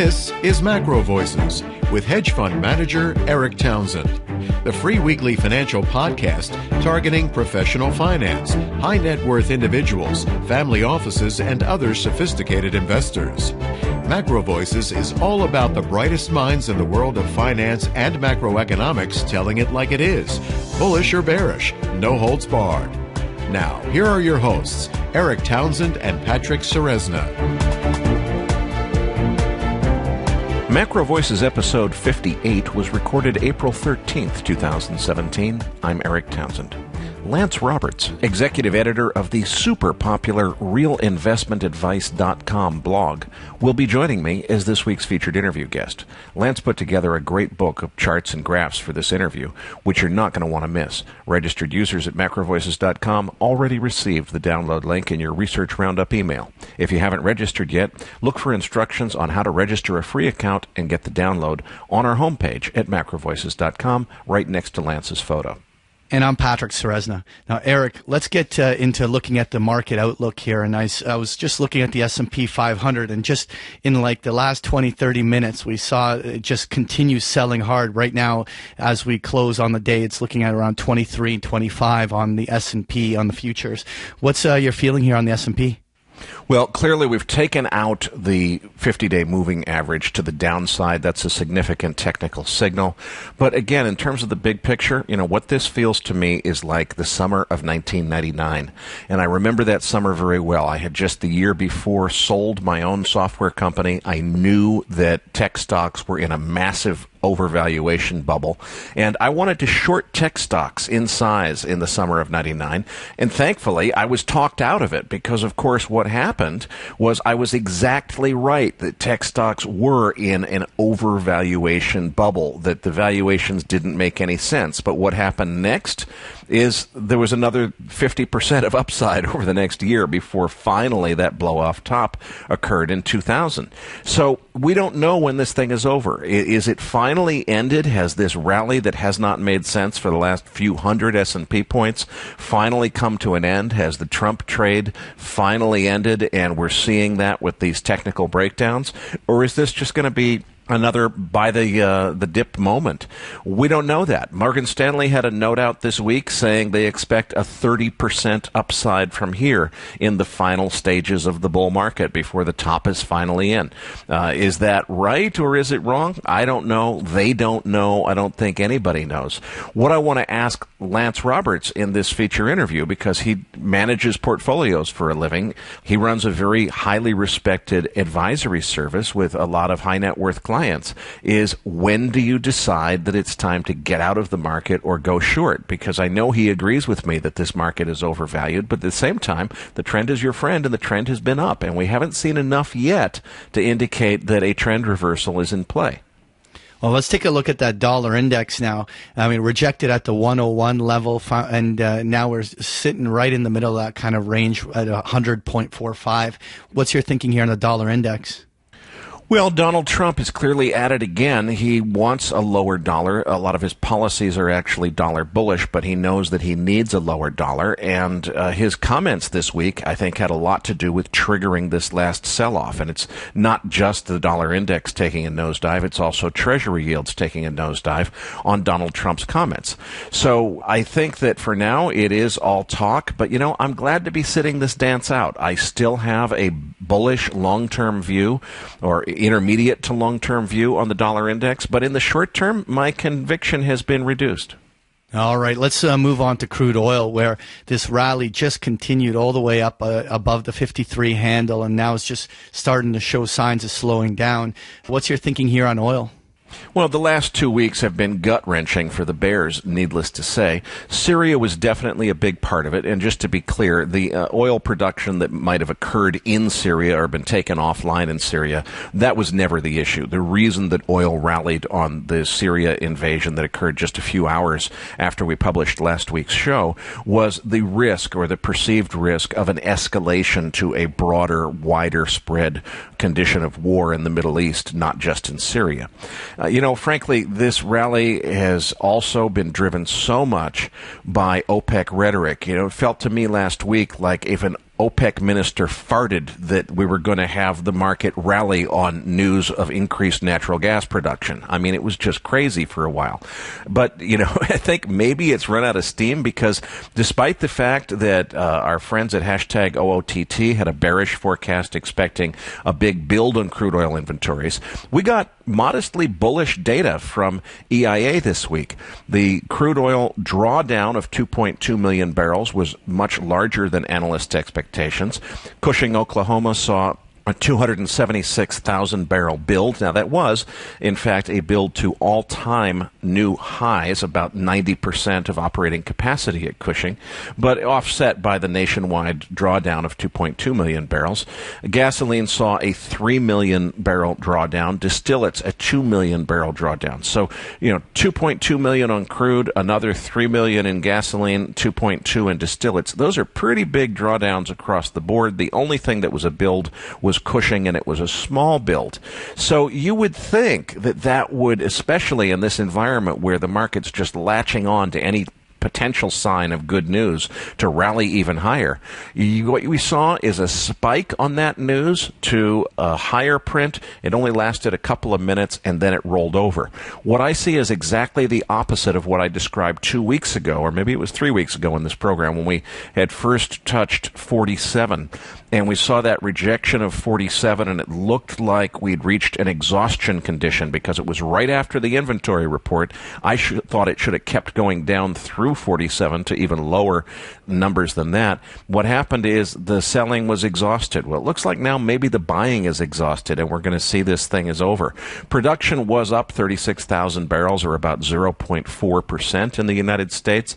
This is Macro Voices with hedge fund manager Eric Townsend, the free weekly financial podcast targeting professional finance, high net worth individuals, family offices, and other sophisticated investors. Macro Voices is all about the brightest minds in the world of finance and macroeconomics telling it like it is, bullish or bearish, no holds barred. Now, here are your hosts, Eric Townsend and Patrick Ceresna. Macro Voices episode 58 was recorded April 13th, 2017. I'm Eric Townsend. Lance Roberts, executive editor of the super popular realinvestmentadvice.com blog, will be joining me as this week's featured interview guest. Lance put together a great book of charts and graphs for this interview, which you're not going to want to miss. Registered users at macrovoices.com already received the download link in your Research Roundup email. If you haven't registered yet, look for instructions on how to register a free account and get the download on our homepage at macrovoices.com right next to Lance's photo. And I'm Patrick Ceresna. Now, Eric, let's get into looking at the market outlook here. And I was just looking at the S&P 500, and just in like the last 20, 30 minutes, we saw it just continue selling hard. Right now, as we close on the day, it's looking at around 23, 25 on the S&P, on the futures. What's your feeling here on the S&P? Well, clearly we've taken out the 50-day moving average to the downside. That's a significant technical signal. But again, in terms of the big picture, what this feels to me is like the summer of 1999. And I remember that summer very well. I had just the year before sold my own software company. I knew that tech stocks were in a massive overvaluation bubble, and I wanted to short tech stocks in size in the summer of 99, and thankfully I was talked out of it because, of course, what happened was I was exactly right that tech stocks were in an overvaluation bubble, that the valuations didn't make any sense. But what happened next is there was another 50% of upside over the next year before finally that blow-off top occurred in 2000. So we don't know when this thing is over. Is it finally ended? Has this rally that has not made sense for the last few hundred S&P points finally come to an end? Has the Trump trade finally ended, and we're seeing that with these technical breakdowns? Or is this just going to be another by the dip moment? We don't know that. Morgan Stanley had a note out this week saying they expect a 30% upside from here in the final stages of the bull market before the top is finally in. Is that right or is it wrong? I don't know. They don't know. I don't think anybody knows. What I want to ask Lance Roberts in this feature interview, because he manages portfolios for a living, he runs a very highly respected advisory service with a lot of high net worth clients, is when do you decide that it's time to get out of the market or go short? Because I know he agrees with me that this market is overvalued, but at the same time, the trend is your friend and the trend has been up, and we haven't seen enough yet to indicate that a trend reversal is in play. Well, let's take a look at that dollar index now. I mean, rejected at the 101 level, and now we're sitting right in the middle of that kind of range at 100.45. What's your thinking here on the dollar index? Well, Donald Trump is clearly at it again. He wants a lower dollar. A lot of his policies are actually dollar bullish, but he knows that he needs a lower dollar. And his comments this week, I think, had a lot to do with triggering this last sell-off. And it's not just the dollar index taking a nosedive. It's also Treasury yields taking a nosedive on Donald Trump's comments. So I think that for now it is all talk. But, I'm glad to be sitting this dance out. I still have a bullish long-term view, or intermediate to long-term view on the dollar index, but in the short term, my conviction has been reduced. All right, let's move on to crude oil, where this rally just continued all the way up above the 53 handle, and now it's just starting to show signs of slowing down. What's your thinking here on oil? Well, the last 2 weeks have been gut-wrenching for the bears, needless to say. Syria was definitely a big part of it, and just to be clear, the oil production that might have occurred in Syria or been taken offline in Syria, that was never the issue. The reason that oil rallied on the Syria invasion that occurred just a few hours after we published last week's show was the risk, or the perceived risk, of an escalation to a broader, wider spread condition of war in the Middle East, not just in Syria. Frankly, this rally has also been driven so much by OPEC rhetoric. It felt to me last week like if an OPEC minister farted that we were going to have the market rally on news of increased natural gas production. I mean, it was just crazy for a while. But, I think maybe it's run out of steam because despite the fact that our friends at hashtag OOTT had a bearish forecast expecting a big build on crude oil inventories, we got modestly bullish data from EIA this week. The crude oil drawdown of 2.2 million barrels was much larger than analysts' expectations. Cushing, Oklahoma saw a 276,000 barrel build. Now, that was, in fact, a build to all-time new highs, about 90% of operating capacity at Cushing, but offset by the nationwide drawdown of 2.2 million barrels. Gasoline saw a 3 million barrel drawdown, distillates a 2 million barrel drawdown. So, 2.2 million on crude, another 3 million in gasoline, 2.2 in distillates. Those are pretty big drawdowns across the board. The only thing that was a build was Cushing, and it was a small build. So you would think that would, especially in this environment where the market's just latching on to any potential sign of good news, to rally even higher. What we saw is a spike on that news to a higher print. It only lasted a couple of minutes, and then it rolled over. What I see is exactly the opposite of what I described 2 weeks ago, or maybe it was 3 weeks ago in this program, when we had first touched 47. And we saw that rejection of 47, and it looked like we'd reached an exhaustion condition because it was right after the inventory report. I thought it should have kept going down through 47 to even lower numbers than that. What happened is the selling was exhausted. Well, it looks like now maybe the buying is exhausted, and we're going to see this thing is over. Production was up 36,000 barrels, or about 0.4% in the United States.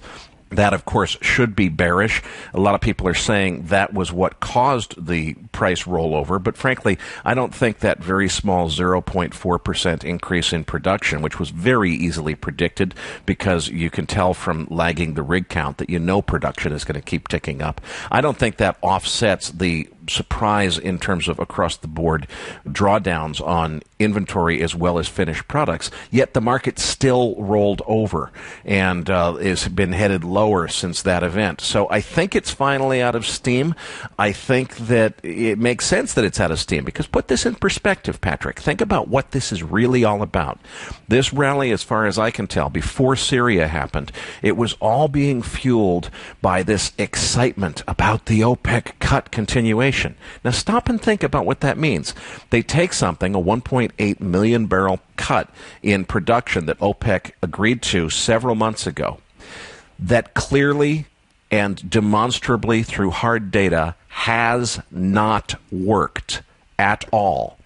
That, of course, should be bearish. A lot of people are saying that was what caused the price rollover, but frankly, I don't think that very small 0.4% increase in production, which was very easily predicted because you can tell from lagging the rig count that production is going to keep ticking up. I don't think that offsets the surprise in terms of across-the-board drawdowns on inventory as well as finished products, yet the market still rolled over and has been headed lower since that event. So I think it's finally out of steam. I think that it makes sense that it's out of steam because put this in perspective, Patrick. Think about what this is really all about. This rally, as far as I can tell, before Syria happened, it was all being fueled by this excitement about the OPEC cut continuation. Now stop and think about what that means. They take something, a 1.8 million barrel cut in production that OPEC agreed to several months ago, that clearly and demonstrably through hard data has not worked at all.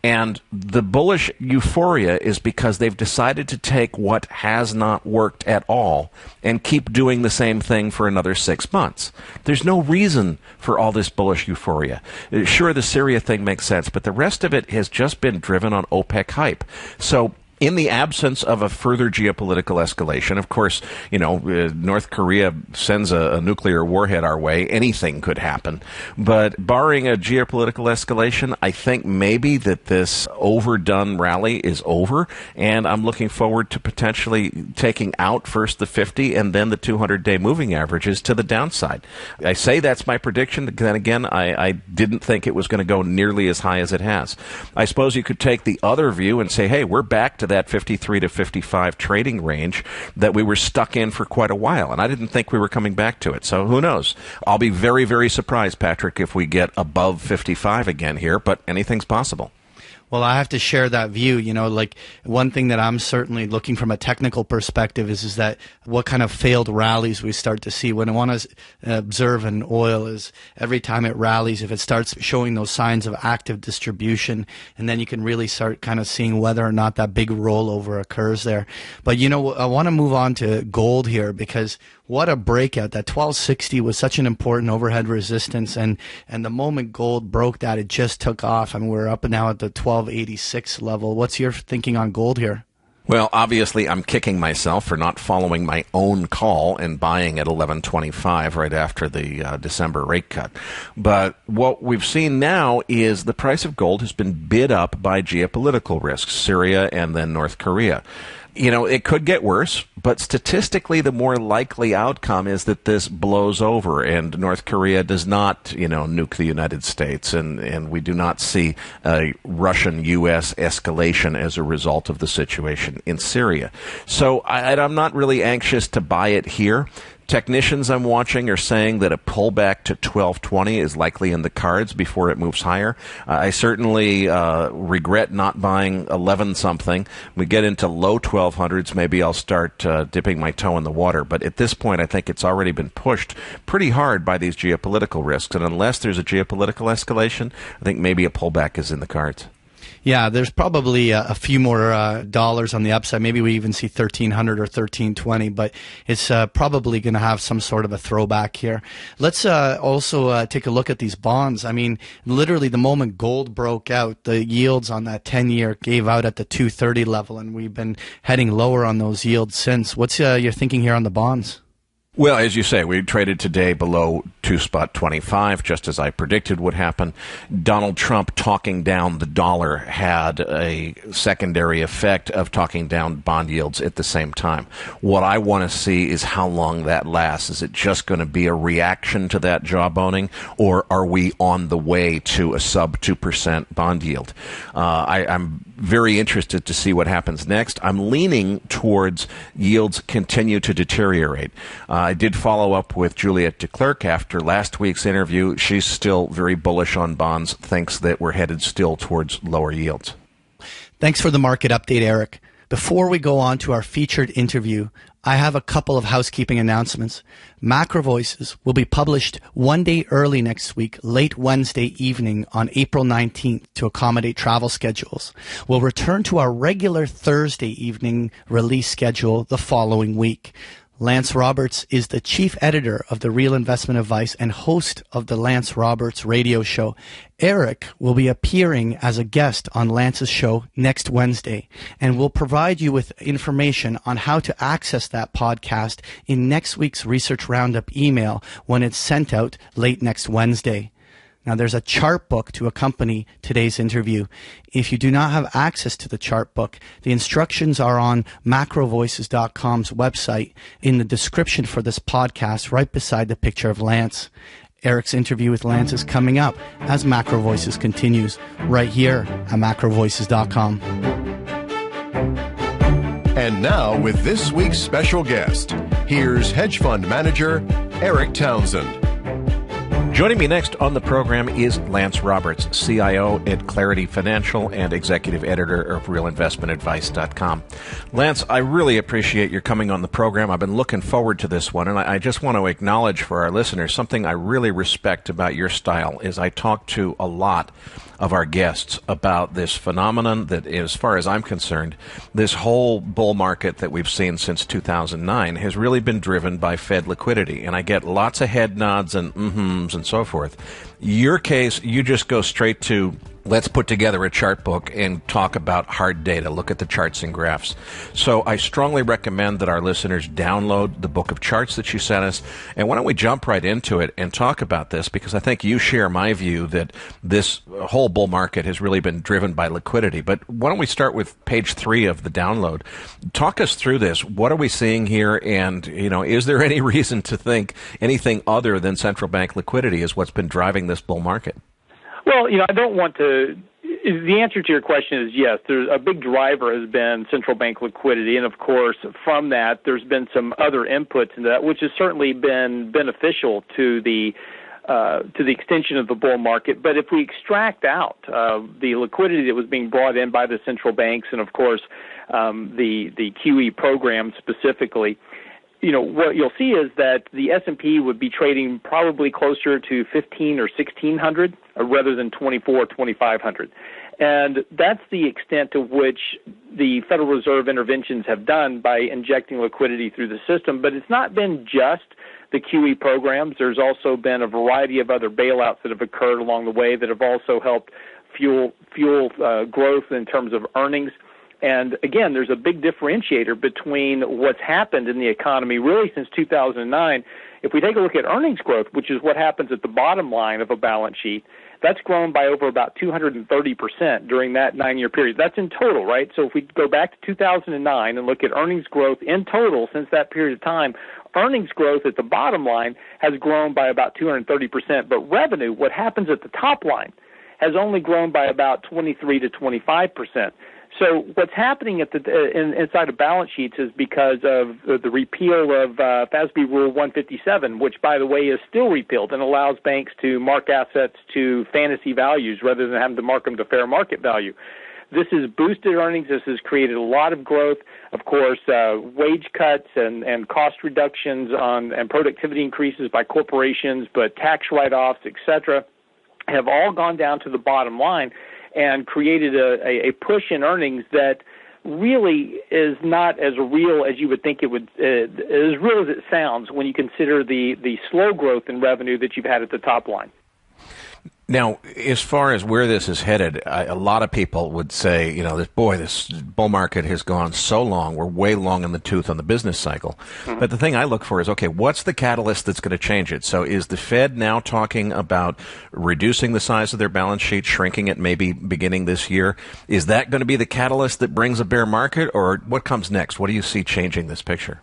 And the bullish euphoria is because they've decided to take what has not worked at all and keep doing the same thing for another 6 months. There's no reason for all this bullish euphoria. Sure, the Syria thing makes sense, but the rest of it has just been driven on OPEC hype. So in the absence of a further geopolitical escalation, of course, North Korea sends a nuclear warhead our way. Anything could happen. But barring a geopolitical escalation, I think maybe that this overdone rally is over, and I'm looking forward to potentially taking out first the 50 and then the 200-day moving averages to the downside. I say that's my prediction. Then again, I didn't think it was going to go nearly as high as it has. I suppose you could take the other view and say, hey, we're back to that 53 to 55 trading range that we were stuck in for quite a while, and I didn't think we were coming back to it. So who knows? I'll be very, very surprised, Patrick, if we get above 55 again here, but anything's possible. Well, I have to share that view. Like one thing that I'm certainly looking from a technical perspective is that what kind of failed rallies we start to see. When I want to observe an oil is every time it rallies, if it starts showing those signs of active distribution, and then you can really start kind of seeing whether or not that big rollover occurs there. But, I want to move on to gold here because what a breakout. That 1260 was such an important overhead resistance, and the moment gold broke that, it just took off. I mean, we're up now at the 1286 level. What's your thinking on gold here? Well, obviously, I'm kicking myself for not following my own call and buying at 1125 right after the December rate cut. But what we've seen now is the price of gold has been bid up by geopolitical risks, Syria and then North Korea. It could get worse, but statistically, the more likely outcome is that this blows over and North Korea does not, nuke the United States, and we do not see a Russian-U.S. escalation as a result of the situation in Syria. So I'm not really anxious to buy it here. Technicians I'm watching are saying that a pullback to 1220 is likely in the cards before it moves higher. I certainly regret not buying 11-something. We get into low 1200s, maybe I'll start dipping my toe in the water. But at this point, I think it's already been pushed pretty hard by these geopolitical risks. And unless there's a geopolitical escalation, I think maybe a pullback is in the cards. Yeah, there's probably a few more dollars on the upside. Maybe we even see 1300 or 1320, but it's probably going to have some sort of a throwback here. Let's also take a look at these bonds. I mean, literally the moment gold broke out, the yields on that 10-year gave out at the 230 level, and we've been heading lower on those yields since. What's your thinking here on the bonds? Well, as you say, we traded today below 2.25, just as I predicted would happen. Donald Trump talking down the dollar had a secondary effect of talking down bond yields at the same time. What I want to see is how long that lasts. Is it just going to be a reaction to that jawboning, or are we on the way to a sub 2% bond yield? I'm very interested to see what happens next. I'm leaning towards yields continue to deteriorate. I did follow up with Juliette DeClercq after last week's interview. She's still very bullish on bonds, thinks that we're headed still towards lower yields. Thanks for the market update, Eric. Before we go on to our featured interview, I have a couple of housekeeping announcements. Macro Voices will be published one day early next week, late Wednesday evening on April 19th to accommodate travel schedules. We'll return to our regular Thursday evening release schedule the following week. Lance Roberts is the chief editor of The Real Investment Advice and host of the Lance Roberts radio show. Erik will be appearing as a guest on Lance's show next Wednesday and will provide you with information on how to access that podcast in next week's Research Roundup email when it's sent out late next Wednesday. Now, there's a chart book to accompany today's interview. If you do not have access to the chart book, the instructions are on macrovoices.com's website in the description for this podcast right beside the picture of Lance. Erik's interview with Lance is coming up as Macro Voices continues right here at macrovoices.com. And now, with this week's special guest, here's hedge fund manager Erik Townsend. Joining me next on the program is Lance Roberts, CIO at Clarity Financial and executive editor of realinvestmentadvice.com. Lance, I really appreciate your coming on the program. I've been looking forward to this one, and I just want to acknowledge for our listeners something I really respect about your style is I talk to a lot of our guests about this phenomenon that, as far as I'm concerned, this whole bull market that we've seen since 2009 has really been driven by Fed liquidity. And I get lots of head nods and mm-hms and so forth. Your case, you just go straight to let's put together a chart book and talk about hard data, look at the charts and graphs. So I strongly recommend that our listeners download the book of charts that you sent us. And why don't we jump right into it and talk about this, because I think you share my view that this whole bull market has really been driven by liquidity. But why don't we start with page 3 of the download. Talk us through this. What are we seeing here? And, is there any reason to think anything other than central bank liquidity is what's been driving this bull market? Well, I don't want to. The answer to your question is yes. There's a big driver has been central bank liquidity, and of course, from that, there's been some other inputs into that, which has certainly been beneficial to the extension of the bull market. But if we extract out the liquidity that was being brought in by the central banks, and of course, the QE program specifically, what you'll see is that the S&P would be trading probably closer to 15 or 1600 rather than 24 or 2500. And that's the extent to which the Federal Reserve interventions have done by injecting liquidity through the system. But it's not been just the QE programs. There's also been a variety of other bailouts that have occurred along the way that have also helped fuel growth in terms of earnings. And again, there's a big differentiator between what's happened in the economy really since 2009 If we take a look at earnings growth, which is what happens at the bottom line of a balance sheet, that's grown by over about 230% during that 9-year period. That's in total, right? So if we go back to 2009 and look at earnings growth in total since that period of time, earnings growth at the bottom line has grown by about 230%. But revenue, what happens at the top line, has only grown by about 23 to 25%. So what's happening at inside of balance sheets is because of the repeal of FASB Rule 157, which, by the way, is still repealed and allows banks to mark assets to fantasy values rather than having to mark them to fair market value. This has boosted earnings. This has created a lot of growth. Of course, wage cuts and cost reductions and productivity increases by corporations, but tax write-offs, et cetera, have all gone down to the bottom line and created a push in earnings that really is not as real as you would think it would, as real as it sounds when you consider the slow growth in revenue that you've had at the top line. Now, as far as where this is headed, a lot of people would say, this bull market has gone so long. We're way long in the tooth on the business cycle. Mm-hmm. But the thing I look for is, okay, what's the catalyst that's going to change it? So is the Fed now talking about reducing the size of their balance sheet, shrinking it maybe beginning this year? Is that going to be the catalyst that brings a bear market, or what comes next? What do you see changing this picture?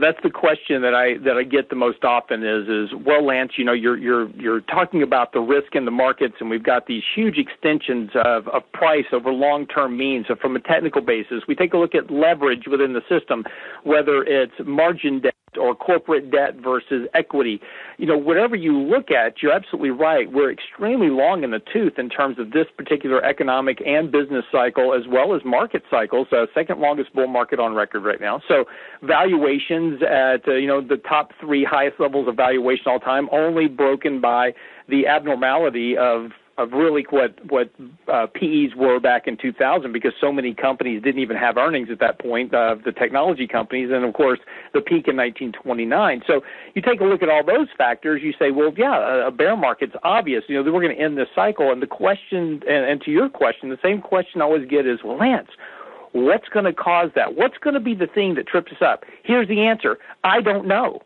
That's the question that I get the most often is well, Lance, you're talking about the risk in the markets, and we've got these huge extensions of price over long-term means. So from a technical basis, we take a look at leverage within the system, whether it's margin debt or corporate debt versus equity. Whatever you look at, you're absolutely right. We're extremely long in the tooth in terms of this particular economic and business cycle, as well as market cycles. Second longest bull market on record right now. So valuations at the top 3 highest levels of valuation all time, only broken by the abnormality of really what PEs were back in 2000, because so many companies didn't even have earnings at that point, the technology companies, and, of course, the peak in 1929. So you take a look at all those factors, you say, well, yeah, a bear market's obvious. We're going to end this cycle. And the question, and to your question, the same question I always get is, well, Lance, what's going to cause that? What's going to be the thing that trips us up? Here's the answer. I don't know.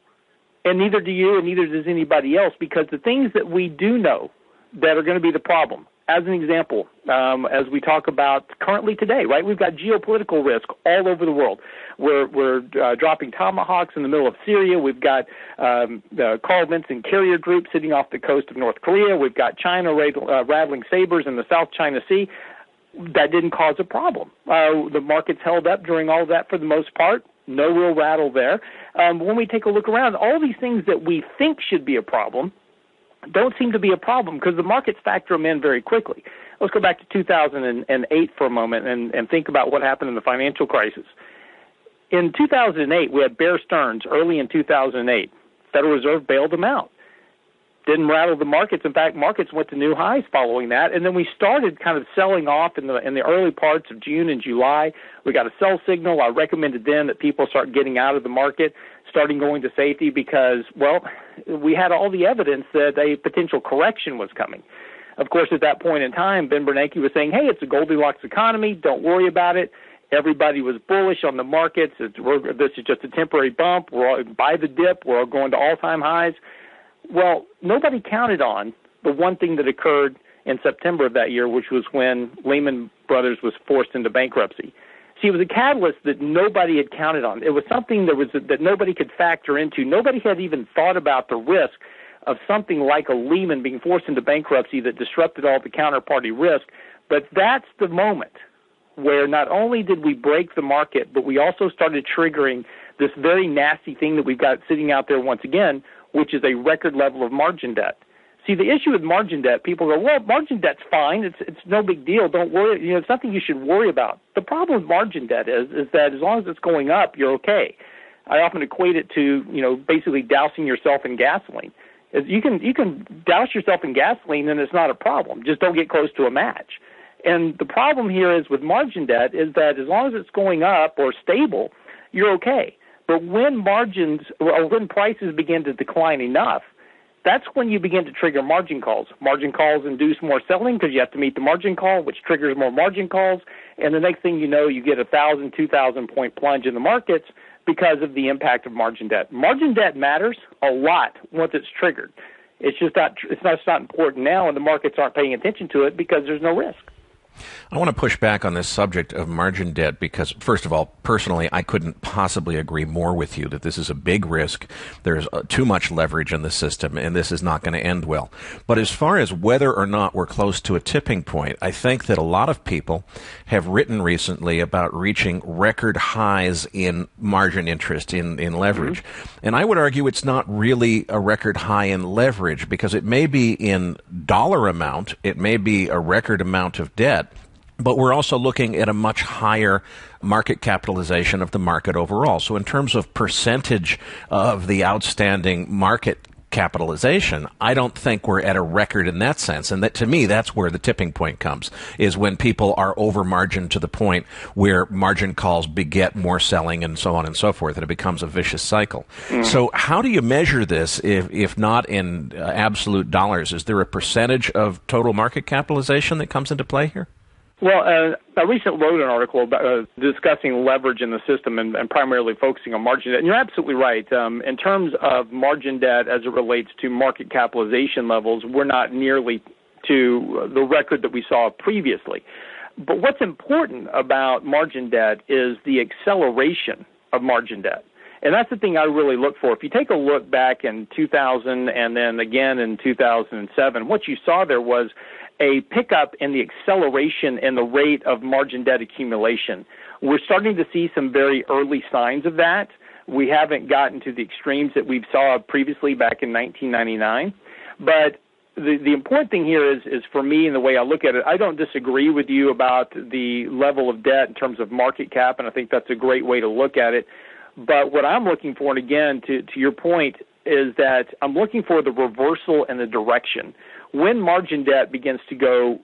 And neither do you, and neither does anybody else, because the things that we do know that are going to be the problem. As an example, as we talk about currently today, right, we've got geopolitical risk all over the world. We're dropping tomahawks in the middle of Syria. We've got the Carl Vinson carrier group sitting off the coast of North Korea. We've got China rattling sabers in the South China Sea. That didn't cause a problem. The markets held up during all of that for the most part. No real rattle there. When we take a look around, all these things that we think should be a problem don't seem to be a problem because the markets factor them in very quickly. Let's go back to 2008 for a moment and think about what happened in the financial crisis. In 2008, we had Bear Stearns early in 2008. Federal Reserve bailed them out. Didn't rattle the markets. In fact, markets went to new highs following that. And then we started kind of selling off in the early parts of June and July. We got a sell signal. I recommended then that people start getting out of the market, starting going to safety because, well, we had all the evidence that a potential correction was coming. Of course, at that point in time, Ben Bernanke was saying, hey, it's a Goldilocks economy. Don't worry about it. Everybody was bullish on the markets. This is just a temporary bump. We're all, by the dip. We're all going to all-time highs. Well, nobody counted on the one thing that occurred in September of that year, which was when Lehman Brothers was forced into bankruptcy. See, it was a catalyst that nobody had counted on. It was something that nobody could factor into. Nobody had even thought about the risk of something like a Lehman being forced into bankruptcy that disrupted all the counterparty risk. But that's the moment where not only did we break the market, but we also started triggering this very nasty thing that we've got sitting out there once again, which is a record level of margin debt. See, the issue with margin debt, people go, well, margin debt's fine. It's no big deal. Don't worry. It's nothing you should worry about. The problem with margin debt is that as long as it's going up, you're okay. I often equate it to, basically dousing yourself in gasoline. You can douse yourself in gasoline and it's not a problem. Just don't get close to a match. And the problem here is with margin debt is that as long as it's going up or stable, you're okay. But when when prices begin to decline enough, that's when you begin to trigger margin calls. Margin calls induce more selling because you have to meet the margin call, which triggers more margin calls. And the next thing you know, you get 1,000, 2,000 point plunge in the markets. because of the impact of margin debt. Margin debt matters a lot once it's triggered. It's just not important now, and the markets aren't paying attention to it because there's no risk. I want to push back on this subject of margin debt because, first of all, personally, I couldn't possibly agree more with you that this is a big risk. There's too much leverage in the system, and this is not going to end well. But as far as whether or not we're close to a tipping point, I think that a lot of people have written recently about reaching record highs in margin interest, in leverage. Mm-hmm. And I would argue it's not really a record high in leverage because it may be in dollar amount, it may be a record amount of debt, but we're also looking at a much higher market capitalization of the market overall. So in terms of percentage of the outstanding market capitalization, I don't think we're at a record in that sense. And that, to me, that's where the tipping point comes, is when people are over-margined to the point where margin calls beget more selling and so on and so forth, and it becomes a vicious cycle. Mm. So how do you measure this if not in absolute dollars? Is there a percentage of total market capitalization that comes into play here? Well, I recently wrote an article about discussing leverage in the system and primarily focusing on margin debt. And you're absolutely right. In terms of margin debt as it relates to market capitalization levels, we're not nearly to the record that we saw previously. But what's important about margin debt is the acceleration of margin debt. And that's the thing I really look for. If you take a look back in 2000 and then again in 2007, what you saw there was a pickup in the acceleration in the rate of margin debt accumulation. We're starting to see some very early signs of that. We haven't gotten to the extremes that we saw previously back in 1999. But the important thing here is for me and the way I look at it, I don't disagree with you about the level of debt in terms of market cap, and I think that's a great way to look at it. But what I'm looking for, and again, to your point, is that I'm looking for the reversal and the direction. When margin debt begins to go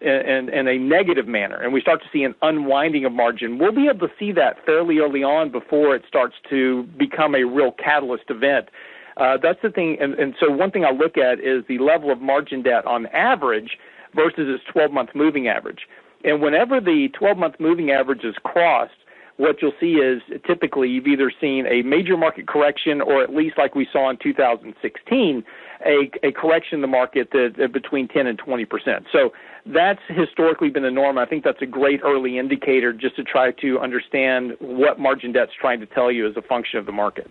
in a negative manner and we start to see an unwinding of margin, we'll be able to see that fairly early on before it starts to become a real catalyst event. That's the thing. And so one thing I look at is the level of margin debt on average versus its 12-month moving average. And whenever the 12-month moving average is crossed, what you'll see is typically you've either seen a major market correction or at least like we saw in 2016, a correction in the market that between 10 and 20%. So that's historically been the norm. I think that's a great early indicator just to try to understand what margin debt's trying to tell you as a function of the market.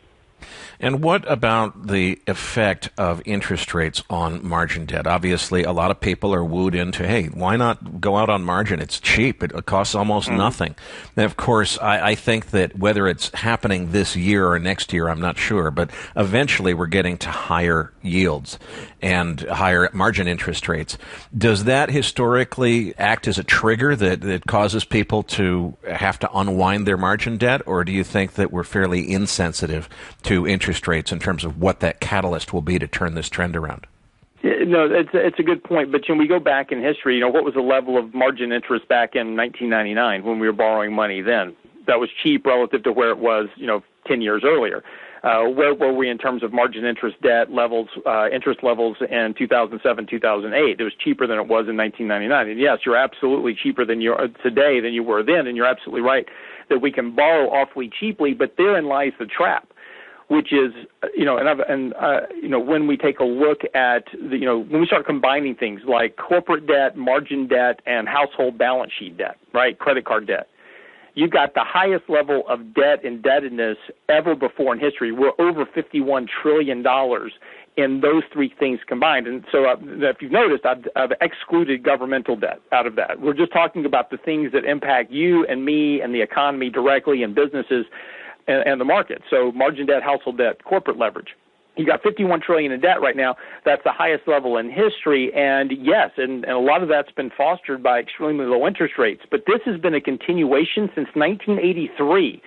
And what about the effect of interest rates on margin debt? Obviously, a lot of people are wooed into, hey, why not go out on margin? It's cheap. It costs almost nothing. And of course, I think that whether it's happening this year or next year, I'm not sure, but eventually we're getting to higher yields and higher margin interest rates. Does that historically act as a trigger that causes people to have to unwind their margin debt, or do you think that we're fairly insensitive to interest rates in terms of what that catalyst will be to turn this trend around? No, it's a good point. But when we go back in history, what was the level of margin interest back in 1999 when we were borrowing money then? That was cheap relative to where it was, 10 years earlier. Where were we in terms of margin interest debt levels, interest levels in 2007, 2008? It was cheaper than it was in 1999. And yes, you're absolutely cheaper than you are today than you were then. And you're absolutely right that we can borrow awfully cheaply, but therein lies the trap, which is, when we take a look at, when we start combining things like corporate debt, margin debt, and household balance sheet debt, right, credit card debt, you've got the highest level of debt indebtedness ever before in history. We're over $51 trillion in those three things combined. And so if you've noticed, I've excluded governmental debt out of that. We're just talking about the things that impact you and me and the economy directly and businesses and the market. So margin debt, household debt, corporate leverage. You got $51 trillion in debt right now. That's the highest level in history. And yes, and a lot of that's been fostered by extremely low interest rates. But this has been a continuation since 1983.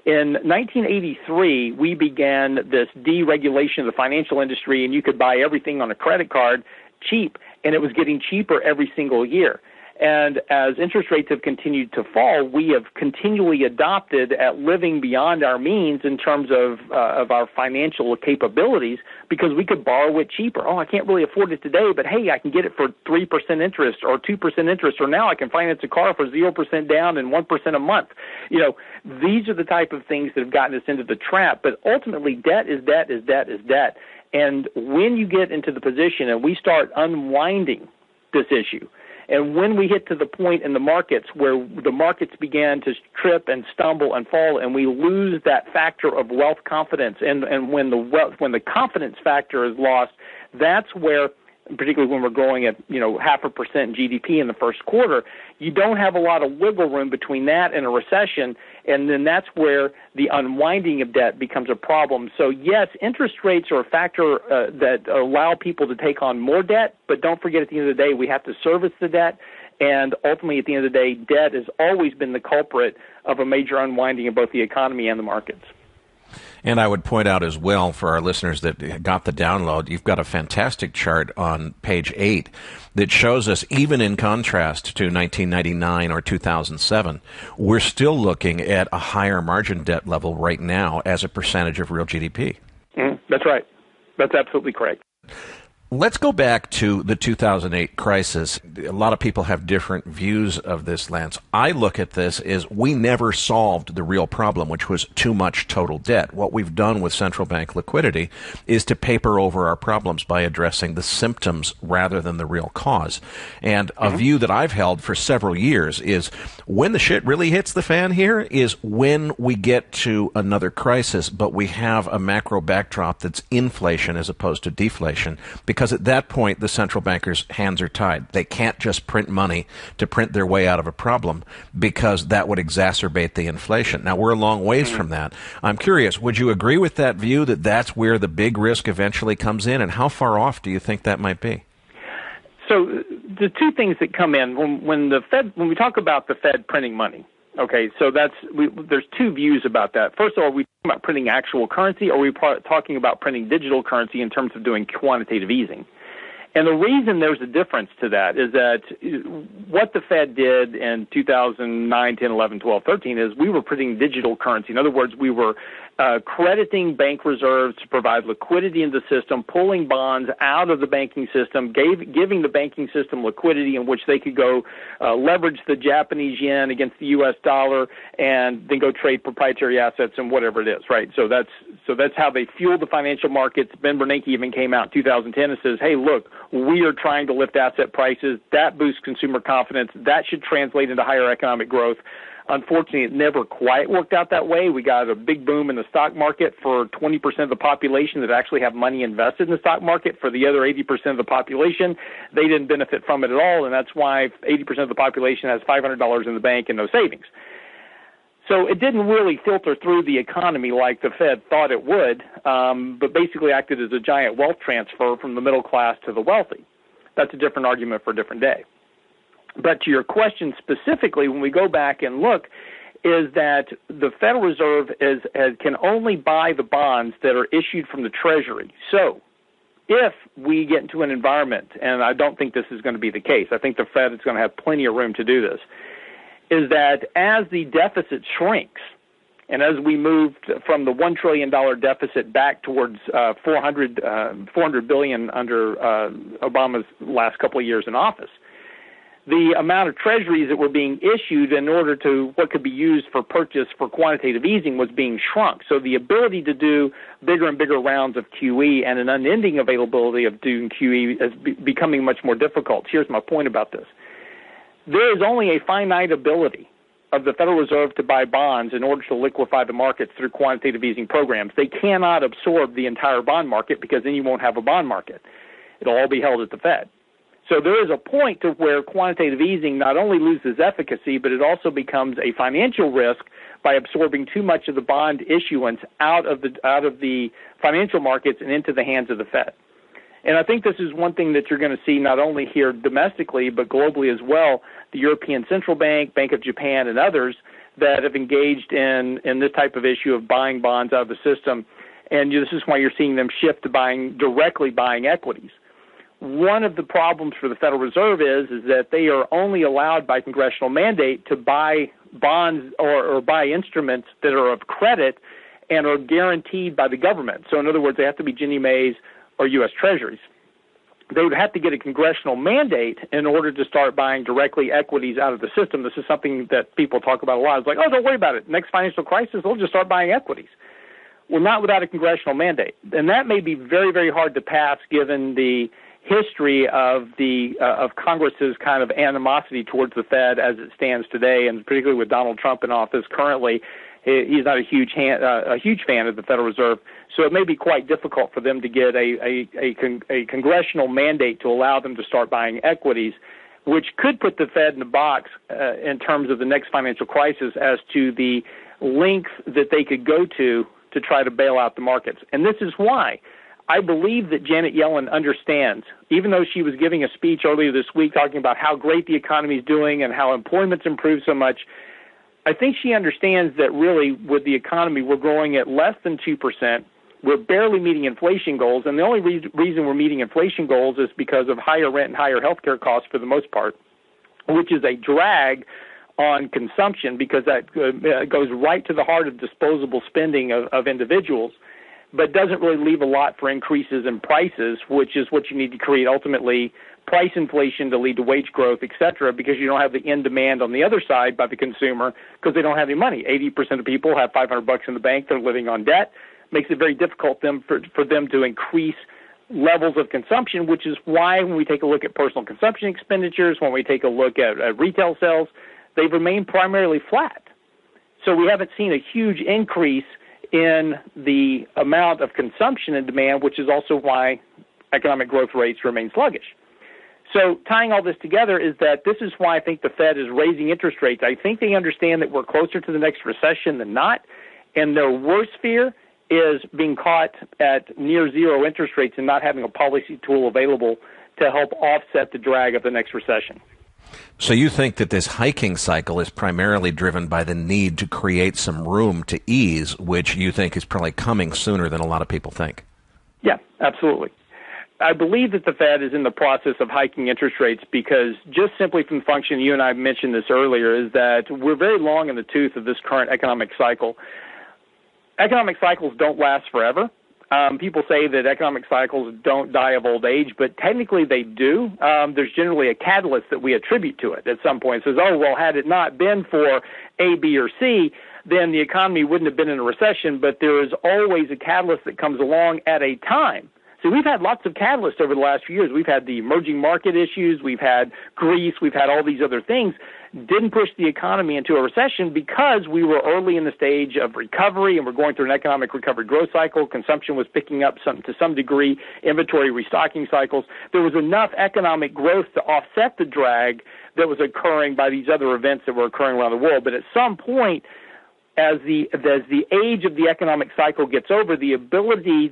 In 1983, we began this deregulation of the financial industry, and you could buy everything on a credit card cheap, and it was getting cheaper every single year. And as interest rates have continued to fall, we have continually adopted at living beyond our means in terms of our financial capabilities, because we could borrow it cheaper. Oh, I can't really afford it today, but hey, I can get it for 3% interest or 2% interest, or now I can finance a car for 0% down and 1% a month. These are the type of things that have gotten us into the trap. But ultimately, debt is debt is debt is debt. And when you get into the position and we start unwinding this issue, and when we hit to the point in the markets where the markets began to trip and stumble and fall, and we lose that factor of wealth confidence, and when the confidence factor is lost, that's where, particularly when we're growing at 0.5% GDP in the first quarter, you don't have a lot of wiggle room between that and a recession, and then that's where the unwinding of debt becomes a problem. So yes, interest rates are a factor that allow people to take on more debt, but don't forget, at the end of the day, we have to service the debt, and ultimately at the end of the day, debt has always been the culprit of a major unwinding of both the economy and the markets. And I would point out as well, for our listeners that got the download, you've got a fantastic chart on page 8 that shows us, even in contrast to 1999 or 2007, we're still looking at a higher margin debt level right now as a percentage of real GDP. That's right. That's absolutely correct. Let's go back to the 2008 crisis. A lot of people have different views of this, Lance. I look at this as we never solved the real problem, which was too much total debt. What we've done with central bank liquidity is to paper over our problems by addressing the symptoms rather than the real cause. And a view that I've held for several years is when the shit really hits the fan here is when we get to another crisis, but we have a macro backdrop that's inflation as opposed to deflation, because at that point, the central bankers' hands are tied. They can't just print money to print their way out of a problem, because that would exacerbate the inflation. Now, we're a long ways from that. I'm curious, would you agree with that view, that that's where the big risk eventually comes in, and how far off do you think that might be? So the two things that come in when we talk about the Fed printing money, okay, so there's two views about that. First of all, we talking about printing actual currency, or are we talking about printing digital currency in terms of doing quantitative easing? And the reason there's a difference to that is that what the Fed did in 2009, 10, 11, 12, 13 is we were printing digital currency. In other words, we were crediting bank reserves to provide liquidity in the system, pulling bonds out of the banking system, giving the banking system liquidity in which they could go leverage the Japanese yen against the U.S. dollar and then go trade proprietary assets and whatever it is, right? So that's how they fueled the financial markets. Ben Bernanke even came out in 2010 and says, hey, look, we are trying to lift asset prices. That boosts consumer confidence. That should translate into higher economic growth. Unfortunately, it never quite worked out that way. We got a big boom in the stock market for 20% of the population that actually have money invested in the stock market. For the other 80% of the population, they didn't benefit from it at all, and that's why 80% of the population has $500 in the bank and no savings. So it didn't really filter through the economy like the Fed thought it would, but basically acted as a giant wealth transfer from the middle class to the wealthy. That's a different argument for a different day. But to your question specifically, when we go back and look, is that the Federal Reserve can only buy the bonds that are issued from the Treasury. So if we get into an environment, and I don't think this is going to be the case, I think the Fed is going to have plenty of room to do this, is that as the deficit shrinks, and as we moved from the $1 trillion deficit back towards $400 billion under Obama's last couple of years in office, the amount of treasuries that were being issued in order to what could be used for purchase for quantitative easing was being shrunk. So the ability to do bigger and bigger rounds of QE and an unending availability of doing QE is becoming much more difficult. Here's my point about this. There is only a finite ability of the Federal Reserve to buy bonds in order to liquefy the markets through quantitative easing programs. They cannot absorb the entire bond market, because then you won't have a bond market. It'll all be held at the Fed. So there is a point to where quantitative easing not only loses efficacy, but it also becomes a financial risk by absorbing too much of the bond issuance out of the financial markets and into the hands of the Fed. And I think this is one thing that you're going to see not only here domestically, but globally as well. The European Central Bank, Bank of Japan, and others that have engaged in this type of issue of buying bonds out of the system. And this is why you're seeing them shift to directly buying equities. one of the problems for the Federal Reserve is that they are only allowed by congressional mandate to buy bonds or buy instruments that are of credit and are guaranteed by the government. So in other words, they have to be Ginnie Mae's or U.S. Treasuries. They would have to get a congressional mandate in order to start buying directly equities out of the system. This is something that people talk about a lot. It's like, oh, don't worry about it. Next financial crisis, they'll just start buying equities. Well, not without a congressional mandate. And that may be very, very hard to pass given the history of Congress's kind of animosity towards the Fed as it stands today, and particularly with Donald Trump in office currently. He's not a huge fan of the Federal Reserve, so it may be quite difficult for them to get a congressional mandate to allow them to start buying equities, which could put the Fed in the box in terms of the next financial crisis as to the length that they could go to try to bail out the markets. And this is why I believe that Janet Yellen understands, even though she was giving a speech earlier this week talking about how great the economy is doing and how employment's improved so much, I think she understands that really with the economy we're growing at less than 2%. We're barely meeting inflation goals, and the only reason we're meeting inflation goals is because of higher rent and higher healthcare costs for the most part, which is a drag on consumption because that goes right to the heart of disposable spending of individuals, but doesn't really leave a lot for increases in prices, which is what you need to create ultimately price inflation to lead to wage growth, et cetera, because you don't have the end demand on the other side by the consumer because they don't have any money. 80% of people have $500 in the bank. They're living on debt. Makes it very difficult for them to increase levels of consumption, which is why when we take a look at personal consumption expenditures, when we take a look at retail sales, they've remained primarily flat. So we haven't seen a huge increase in the amount of consumption and demand, which is also why economic growth rates remain sluggish. So tying all this together is that this is why I think the Fed is raising interest rates. I think they understand that we're closer to the next recession than not, and their worst fear is being caught at near zero interest rates and not having a policy tool available to help offset the drag of the next recession. So you think that this hiking cycle is primarily driven by the need to create some room to ease, which you think is probably coming sooner than a lot of people think? Yeah, absolutely. I believe that the Fed is in the process of hiking interest rates because just simply from the function, you and I mentioned this earlier, is that we're very long in the tooth of this current economic cycle. Economic cycles don't last forever. People say that economic cycles don't die of old age, but technically they do. There's generally a catalyst that we attribute to it at some point. It says, oh, well, had it not been for A, B, or C, then the economy wouldn't have been in a recession, but there is always a catalyst that comes along at a time. So we've had lots of catalysts over the last few years. We've had the emerging market issues. We've had Greece. We've had all these other things. Didn't push the economy into a recession because we were early in the stage of recovery and we're going through an economic recovery growth cycle. Consumption was picking up to some degree, inventory restocking cycles. There was enough economic growth to offset the drag that was occurring by these other events that were occurring around the world. But at some point, as the age of the economic cycle gets older, the ability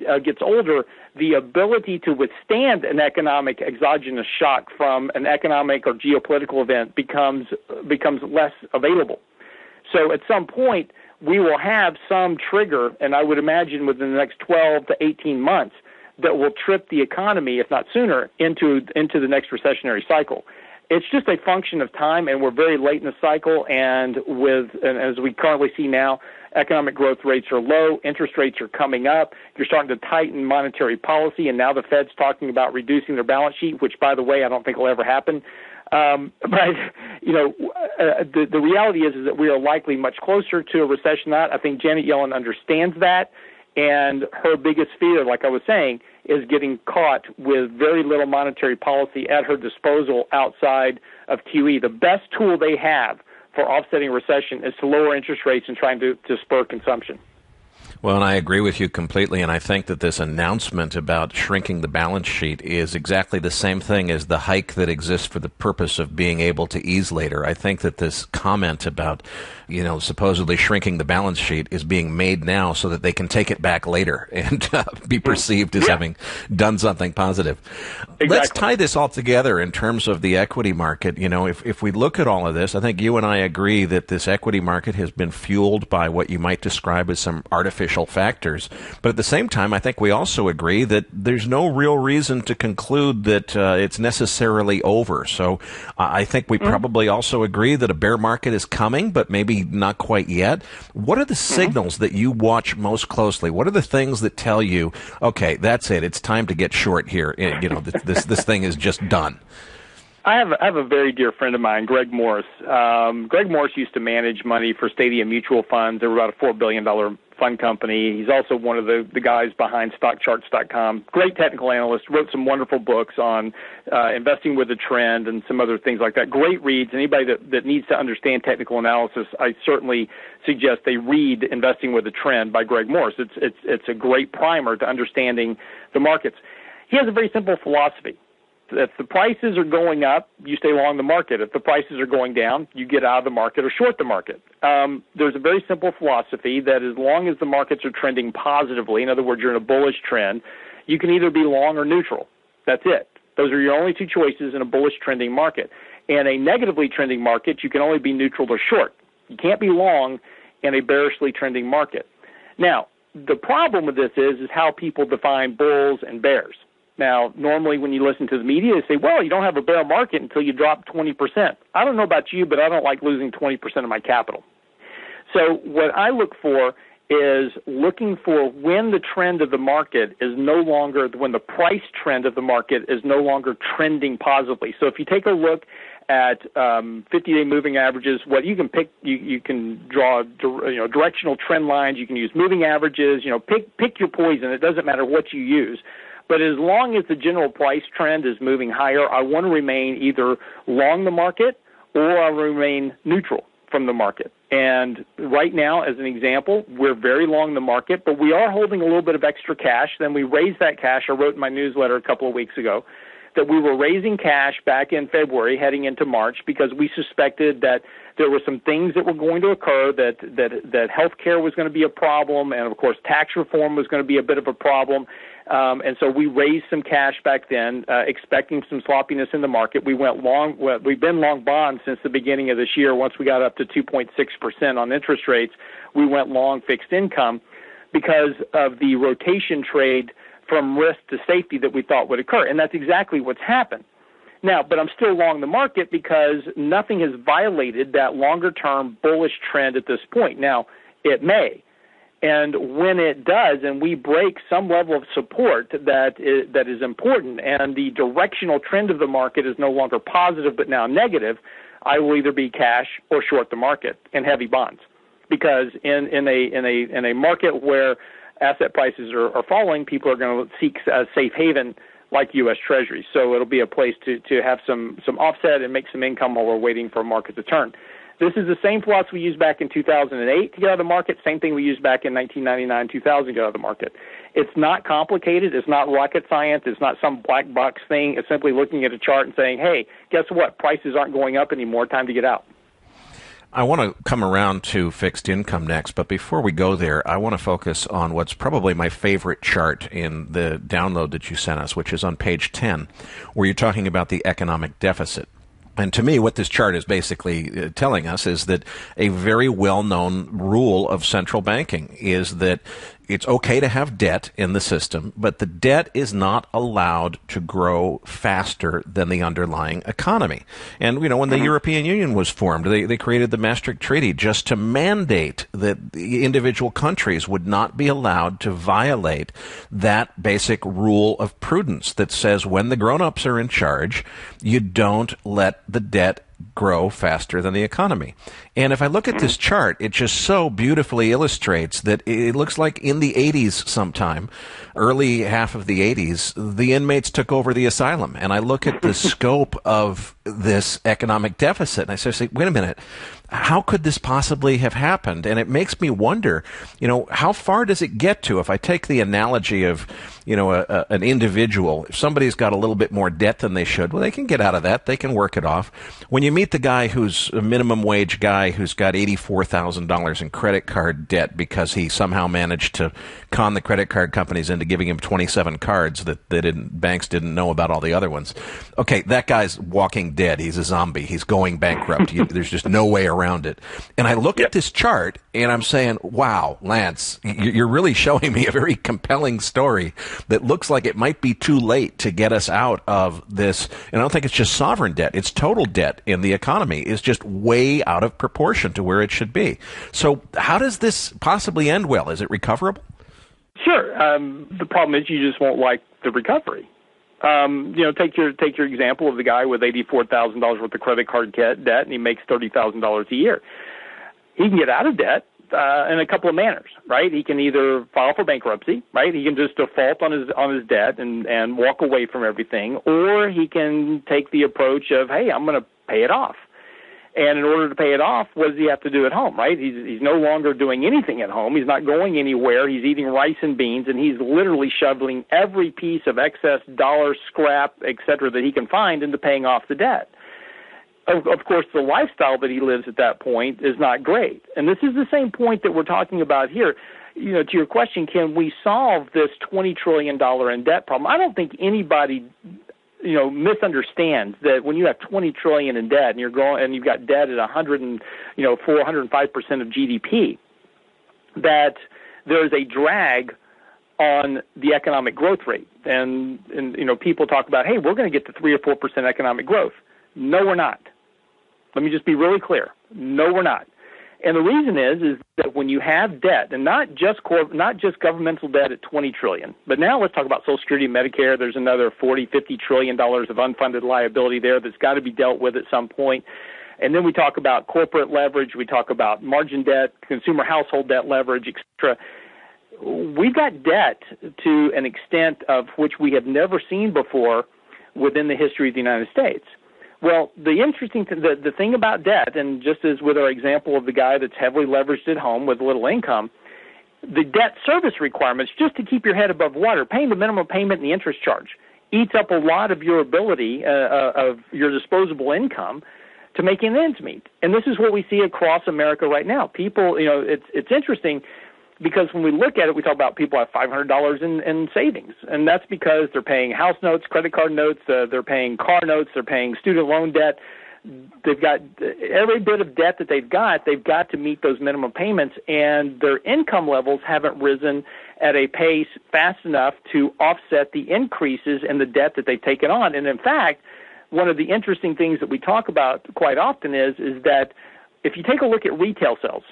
to withstand an economic exogenous shock from an economic or geopolitical event becomes less available. So at some point, we will have some trigger, and I would imagine within the next 12 to 18 months, that will trip the economy, if not sooner, into the next recessionary cycle. It's just a function of time, and we're very late in the cycle, and as we currently see now, economic growth rates are low, interest rates are coming up, you're starting to tighten monetary policy, and now the Fed's talking about reducing their balance sheet, which, by the way, I don't think will ever happen. But, the reality is that we are likely much closer to a recession than that. I think Janet Yellen understands that, and her biggest fear, like I was saying, is getting caught with very little monetary policy at her disposal outside of QE. The best tool they have for offsetting recession is to lower interest rates and trying to spur consumption. Well, and I agree with you completely, and I think that this announcement about shrinking the balance sheet is exactly the same thing as the hike that exists for the purpose of being able to ease later. I think that this comment about, supposedly shrinking the balance sheet is being made now so that they can take it back later and be perceived as having done something positive. Exactly. Let's tie this all together in terms of the equity market. If we look at all of this, I think you and I agree that this equity market has been fueled by what you might describe as some artificial artificial factors. But at the same time, I think we also agree that there's no real reason to conclude that it's necessarily over. So I think we probably also agree that a bear market is coming, but maybe not quite yet. What are the signals that you watch most closely? What are the things that tell you, okay, that's it, it's time to get short here? This thing is just done. I have a very dear friend of mine, Greg Morris. Greg Morris used to manage money for Stadium Mutual Funds. They were about a $4 billion fund company. He's also one of the guys behind StockCharts.com. Great technical analyst, wrote some wonderful books on investing with a trend and some other things like that. Great reads. Anybody that needs to understand technical analysis, I certainly suggest they read Investing with a Trend by Greg Morris. It's a great primer to understanding the markets. He has a very simple philosophy. If the prices are going up, you stay long the market. If the prices are going down, you get out of the market or short the market. There's a very simple philosophy that as long as the markets are trending positively, in other words, you're in a bullish trend, you can either be long or neutral. That's it. Those are your only two choices in a bullish trending market. In a negatively trending market, you can only be neutral or short. You can't be long in a bearishly trending market. Now, the problem with this is how people define bulls and bears. Now, normally when you listen to the media, they say, well, you don't have a bear market until you drop 20%. I don't know about you, but I don't like losing 20% of my capital. So what I look for is looking for when the trend of the market is no longer, when the price trend of the market is no longer trending positively. So if you take a look at 50-day moving averages, what you can pick, you can draw directional trend lines. You can use moving averages. Pick your poison. It doesn't matter what you use. But as long as the general price trend is moving higher, I want to remain either long the market or I remain neutral from the market. And right now, as an example, we're very long the market, but we are holding a little bit of extra cash. Then we raised that cash. I wrote in my newsletter a couple of weeks ago that we were raising cash back in February heading into March because we suspected that there were some things that were going to occur, that health care was going to be a problem, and, of course, tax reform was going to be a bit of a problem. And so we raised some cash back then, expecting some sloppiness in the market. We went long. We've been long bonds since the beginning of this year. Once we got up to 2.6% on interest rates, we went long fixed income because of the rotation trade from risk to safety that we thought would occur. And that's exactly what's happened. Now, but I'm still long the market because nothing has violated that longer-term bullish trend at this point. Now, it may. And when it does, and we break some level of support that is important, and the directional trend of the market is no longer positive but now negative, I will either be cash or short the market in heavy bonds. Because in a market where asset prices are falling, people are going to seek a safe haven like U.S. Treasuries. So it'll be a place to have some offset and make some income while we're waiting for a market to turn. This is the same philosophy we used back in 2008 to get out of the market, same thing we used back in 1999, 2000 to get out of the market. It's not complicated. It's not rocket science. It's not some black box thing. It's simply looking at a chart and saying, hey, guess what? Prices aren't going up anymore. Time to get out. I want to come around to fixed income next, but before we go there, I want to focus on what's probably my favorite chart in the download that you sent us, which is on page 10, where you're talking about the economic deficit. And to me, what this chart is basically telling us is that a very well-known rule of central banking is that it's okay to have debt in the system, but the debt is not allowed to grow faster than the underlying economy. And, when the European Union was formed, they created the Maastricht Treaty just to mandate that the individual countries would not be allowed to violate that basic rule of prudence that says when the grown-ups are in charge, you don't let the debt grow faster than the economy. And if I look at this chart, it just so beautifully illustrates that it looks like in the 80s sometime, early half of the 80s, the inmates took over the asylum. And I look at the scope of this economic deficit, and I say, wait a minute, how could this possibly have happened? And it makes me wonder, how far does it get to? If I take the analogy of, an individual, if somebody's got a little bit more debt than they should, well, they can get out of that. They can work it off. When you meet the guy who's a minimum wage guy who's got $84,000 in credit card debt because he somehow managed to con the credit card companies into giving him 27 cards that banks didn't know about all the other ones. Okay, that guy's walking dead. He's a zombie. He's going bankrupt. There's just no way around it. And I look at this chart, and I'm saying, wow, Lance, you're really showing me a very compelling story that looks like it might be too late to get us out of this. And I don't think it's just sovereign debt. It's total debt in the economy is just way out of proportion to where it should be. So how does this possibly end well? Is it recoverable? Sure. The problem is you just won't like the recovery. Take your example of the guy with $84,000 worth of credit card debt, and he makes $30,000 a year. He can get out of debt in a couple of manners, right? He can either file for bankruptcy, right? He can just default on his debt and walk away from everything, or he can take the approach of, hey, I'm going to pay it off. And in order to pay it off, what does he have to do at home, right? He's no longer doing anything at home. He's not going anywhere. He's eating rice and beans, and he's literally shoveling every piece of excess dollar, scrap, et cetera, that he can find into paying off the debt. Of course, the lifestyle that he lives at that point is not great. And this is the same point that we're talking about here. To your question, can we solve this $20 trillion in debt problem? I don't think anybody misunderstands that when you have $20 trillion in debt and you've got debt at 105% of GDP, that there's a drag on the economic growth rate. And people talk about, hey, we're going to get to 3 or 4% economic growth. No, we're not. Let me just be really clear. No, we're not. And the reason is that when you have debt, and not just governmental debt at $20 trillion, but now let's talk about Social Security and Medicare. There's another $40-50 trillion of unfunded liability there that's got to be dealt with at some point. And then we talk about corporate leverage. We talk about margin debt, consumer household debt leverage, et cetera. We've got debt to an extent of which we have never seen before within the history of the United States. Well, the thing about debt, and just as with our example of the guy that's heavily leveraged at home with little income, the debt service requirements, just to keep your head above water, paying the minimum payment and the interest charge, eats up a lot of your ability of your disposable income to make ends meet. And this is what we see across America right now. People, it's interesting because when we look at it, we talk about people have $500 in savings, and that's because they're paying house notes, credit card notes, they're paying car notes, they're paying student loan debt. They've got every bit of debt that they've got to meet those minimum payments, and their income levels haven't risen at a pace fast enough to offset the increases in the debt that they've taken on. And in fact, one of the interesting things that we talk about quite often is that if you take a look at retail sales,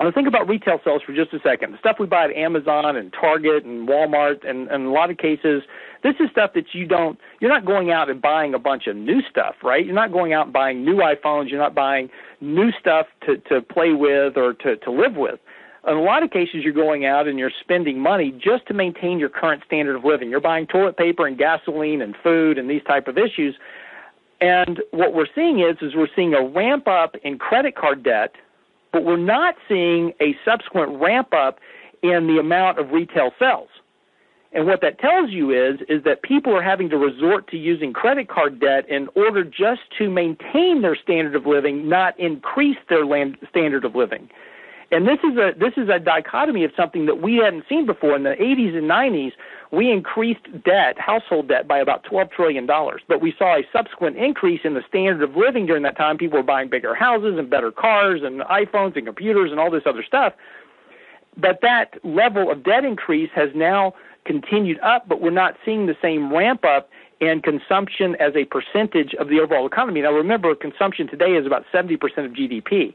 I want to think about retail sales for just a second. The stuff we buy at Amazon and Target and Walmart, and in a lot of cases, this is stuff that you're not going out and buying a bunch of new stuff, right? You're not going out and buying new iPhones. You're not buying new stuff to play with or to live with. In a lot of cases, you're going out and you're spending money just to maintain your current standard of living. You're buying toilet paper and gasoline and food and these type of issues. And what we're seeing is we're seeing a ramp up in credit card debt, but we're not seeing a subsequent ramp up in the amount of retail sales. And what that tells you is that people are having to resort to using credit card debt in order just to maintain their standard of living, not increase their standard of living. And this is a dichotomy of something that we hadn't seen before. In the 80s and 90s, we increased debt, household debt, by about $12 trillion. But we saw a subsequent increase in the standard of living during that time. People were buying bigger houses and better cars and iPhones and computers and all this other stuff. But that level of debt increase has now continued up, but we're not seeing the same ramp up in consumption as a percentage of the overall economy. Now, remember, consumption today is about 70% of GDP.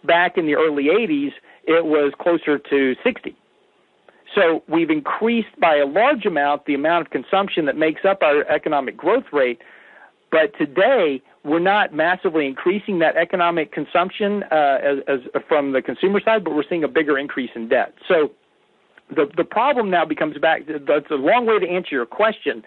Back in the early 80s, it was closer to 60. So we've increased by a large amount the amount of consumption that makes up our economic growth rate, but today we're not massively increasing that economic consumption as from the consumer side, but we're seeing a bigger increase in debt. So the problem now becomes back. That's a long way to answer your question.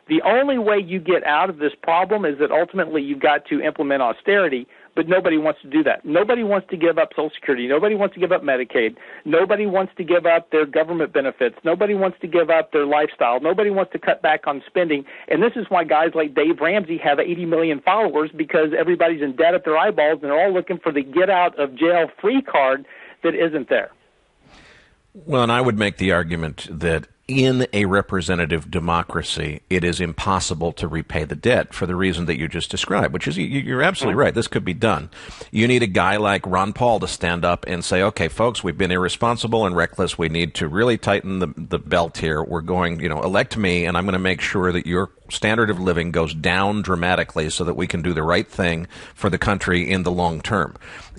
The only way you get out of this problem is that ultimately you've got to implement austerity, but nobody wants to do that. Nobody wants to give up Social Security. Nobody wants to give up Medicaid. Nobody wants to give up their government benefits. Nobody wants to give up their lifestyle. Nobody wants to cut back on spending. And this is why guys like Dave Ramsey have 80 million followers, because everybody's in debt at their eyeballs, and they're all looking for the get-out-of-jail-free card that isn't there. Well, and I would make the argument that in a representative democracy, it is impossible to repay the debt for the reason that you just described, which is you're absolutely right. This could be done. You need a guy like Ron Paul to stand up and say, okay, folks, we've been irresponsible and reckless. We need to really tighten the belt here. We're going, elect me, and I'm going to make sure that your standard of living goes down dramatically so that we can do the right thing for the country in the long term.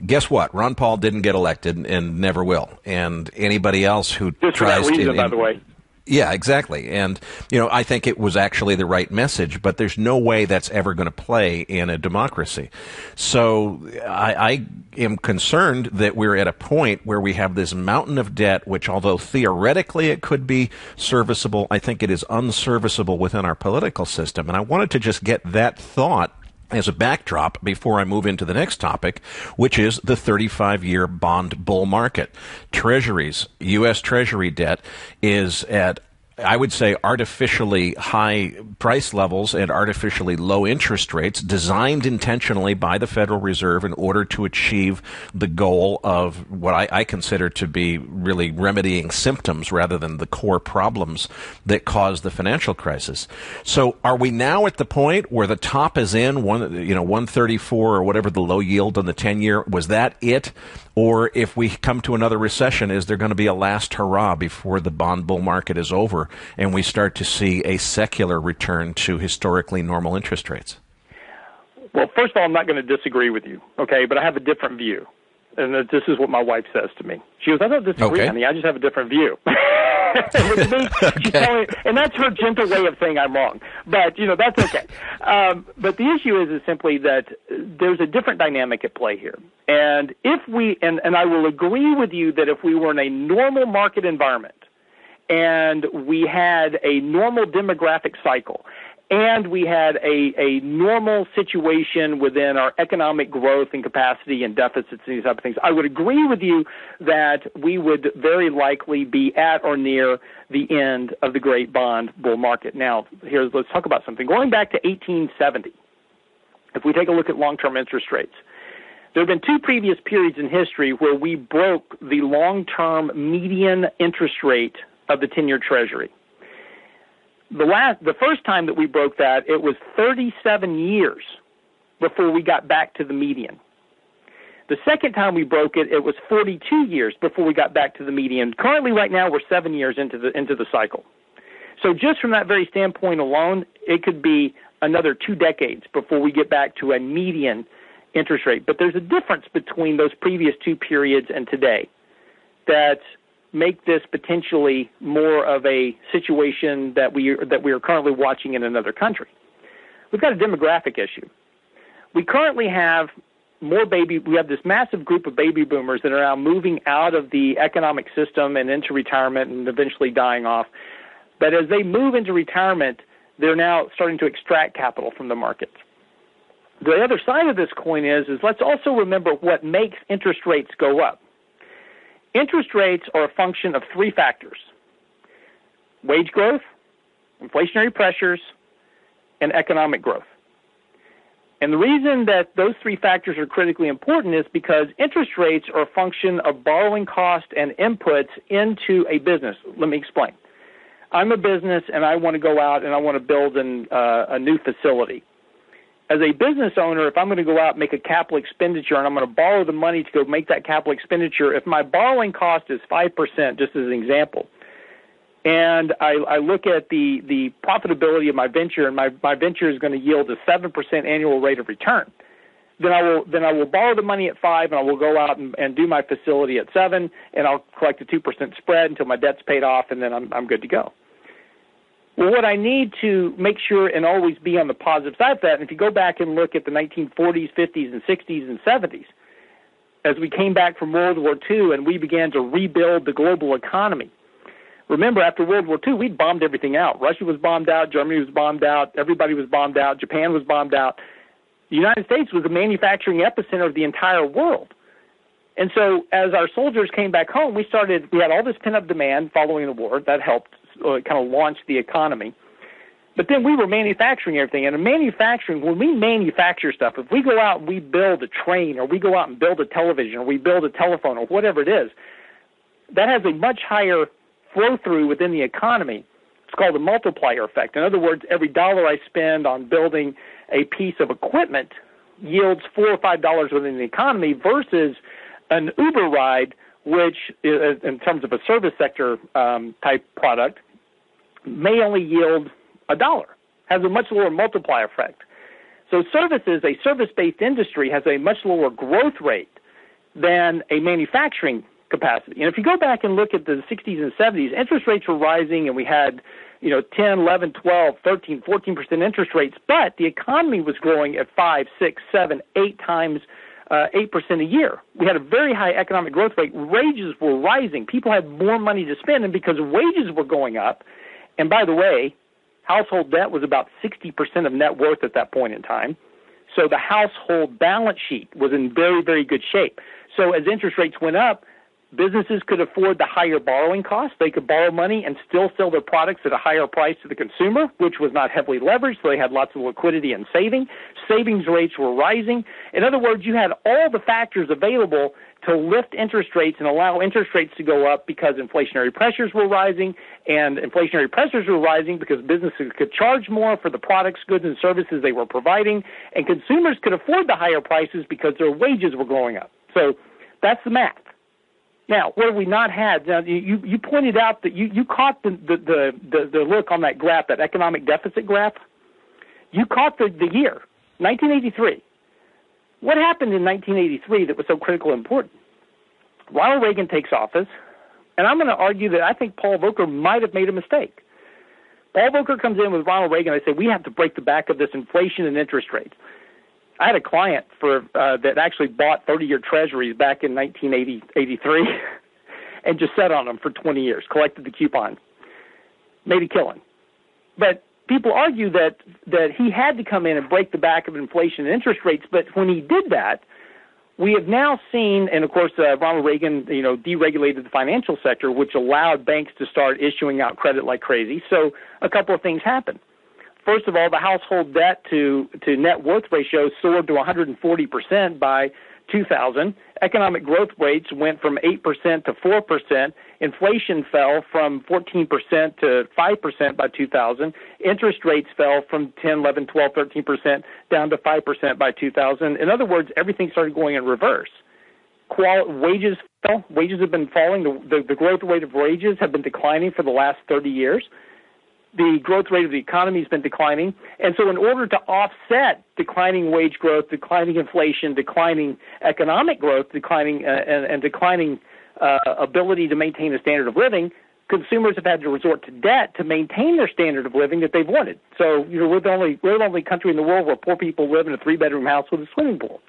Guess what? Ron Paul didn't get elected and never will. And anybody else who just tries for that reason, by the way. Yeah, exactly. And, I think it was actually the right message, but there's no way that's ever going to play in a democracy. So I am concerned that we're at a point where we have this mountain of debt, which although theoretically it could be serviceable, I think it is unserviceable within our political system. And I wanted to just get that thought as a backdrop before I move into the next topic, which is the 35-year bond bull market. Treasuries, U.S. Treasury debt is at, I would say, artificially high price levels and artificially low interest rates designed intentionally by the Federal Reserve in order to achieve the goal of what I consider to be really remedying symptoms rather than the core problems that caused the financial crisis. So are we now at the point where the top is in 134 or whatever the low yield on the 10-year? Was that it? Or if we come to another recession, is there going to be a last hurrah before the bond bull market is over and we start to see a secular return to historically normal interest rates? Well, first of all, I'm not going to disagree with you, okay, but I have a different view. And this is what my wife says to me. She goes, I don't disagree, honey, I just have a different view. Which means she's telling, and that's her gentle way of saying I'm wrong. But, that's okay. But the issue is simply that there's a different dynamic at play here. And if we, and I will agree with you that if we were in a normal market environment and we had a normal demographic cycle and we had a normal situation within our economic growth and capacity and deficits and these type of things, I would agree with you that we would very likely be at or near the end of the great bond bull market. Now, let's talk about something. Going back to 1870, if we take a look at long-term interest rates, there have been two previous periods in history where we broke the long-term median interest rate of the 10-year Treasury. The first time that we broke that, it was 37 years before we got back to the median. The second time we broke it, it was 42 years before we got back to the median. Currently, right now, we're 7 years into the cycle. So just from that very standpoint alone, it could be another 2 decades before we get back to a median interest rate. But there's a difference between those previous two periods and today that make this potentially more of a situation that we are currently watching in another country. We've got a demographic issue. We currently have we have this massive group of baby boomers that are now moving out of the economic system and into retirement and eventually dying off. But as they move into retirement, they're now starting to extract capital from the markets. The other side of this coin is let's also remember what makes interest rates go up. Interest rates are a function of three factors: wage growth, inflationary pressures, and economic growth. And the reason that those three factors are critically important is because interest rates are a function of borrowing cost and inputs into a business. Let me explain. I'm a business and I want to go out and I want to build a new facility. As a business owner, if I'm going to go out and make a capital expenditure and I'm going to borrow the money to go make that capital expenditure, if my borrowing cost is 5%, just as an example, and I look at the profitability of my venture and my venture is going to yield a 7% annual rate of return, then I will borrow the money at 5 and I will go out and do my facility at 7 and I'll collect a 2% spread until my debt's paid off and then I'm good to go. Well, what I need to make sure and always be on the positive side of that, and if you go back and look at the 1940s, 50s, and 60s, and 70s, as we came back from World War II and we began to rebuild the global economy. Remember, after World War II, we'd bombed everything out. Russia was bombed out, Germany was bombed out, everybody was bombed out, Japan was bombed out. The United States was the manufacturing epicenter of the entire world. And so as our soldiers came back home, we had all this pent-up demand following the war. That helped kind of launch the economy. But then we were manufacturing everything. And in manufacturing, when we manufacture stuff, if we go out and we build a train or we go out and build a television or we build a telephone or whatever it is, that has a much higher flow-through within the economy. It's called the multiplier effect. In other words, every dollar I spend on building a piece of equipment yields $4 or $5 within the economy versus an Uber ride, which, in terms of a service sector type product, may only yield $1, has a much lower multiplier effect. So services, a service-based industry, has a much lower growth rate than a manufacturing capacity. And if you go back and look at the 60s and 70s, interest rates were rising, and we had 10, 11, 12, 13, 14% interest rates, but the economy was growing at 5, 6, 7, 8 times 8% a year. We had a very high economic growth rate. Wages were rising. People had more money to spend, and because wages were going up, and by the way, household debt was about 60% of net worth at that point in time. So the household balance sheet was in very, very good shape. So as interest rates went up, businesses could afford the higher borrowing costs. They could borrow money and still sell their products at a higher price to the consumer, which was not heavily leveraged, so they had lots of liquidity and saving. Savings rates were rising. In other words, you had all the factors available to lift interest rates and allow interest rates to go up because inflationary pressures were rising, and inflationary pressures were rising because businesses could charge more for the products, goods, and services they were providing, and consumers could afford the higher prices because their wages were going up. So that's the math. Now, what have we not had? Now, you pointed out that you caught the look on that graph, that economic deficit graph. You caught the year, 1983. What happened in 1983 that was so critically important? Ronald Reagan takes office, and I'm going to argue that I think Paul Volcker might have made a mistake. Paul Volcker comes in with Ronald Reagan. I say, we have to break the back of this inflation and interest rates. I had a client that actually bought 30-year treasuries back in 1983 and just sat on them for 20 years, collected the coupon, made a killing. But people argue that he had to come in and break the back of inflation and interest rates, but when he did that, we have now seen, and of course Ronald Reagan, deregulated the financial sector, which allowed banks to start issuing out credit like crazy. So a couple of things happened. First of all, the household debt to net worth ratio soared to 140% by 2000. Economic growth rates went from 8% to 4%. Inflation fell from 14% to 5% by 2000. Interest rates fell from 10, 11, 12, 13% down to 5% by 2000. In other words, everything started going in reverse. Wages fell. Wages have been falling. The growth rate of wages have been declining for the last 30 years. The growth rate of the economy has been declining. And so in order to offset declining wage growth, declining inflation, declining economic growth, declining ability to maintain a standard of living, consumers have had to resort to debt to maintain their standard of living that they've wanted. So we're the only country in the world where poor people live in a 3-bedroom house with a swimming pool.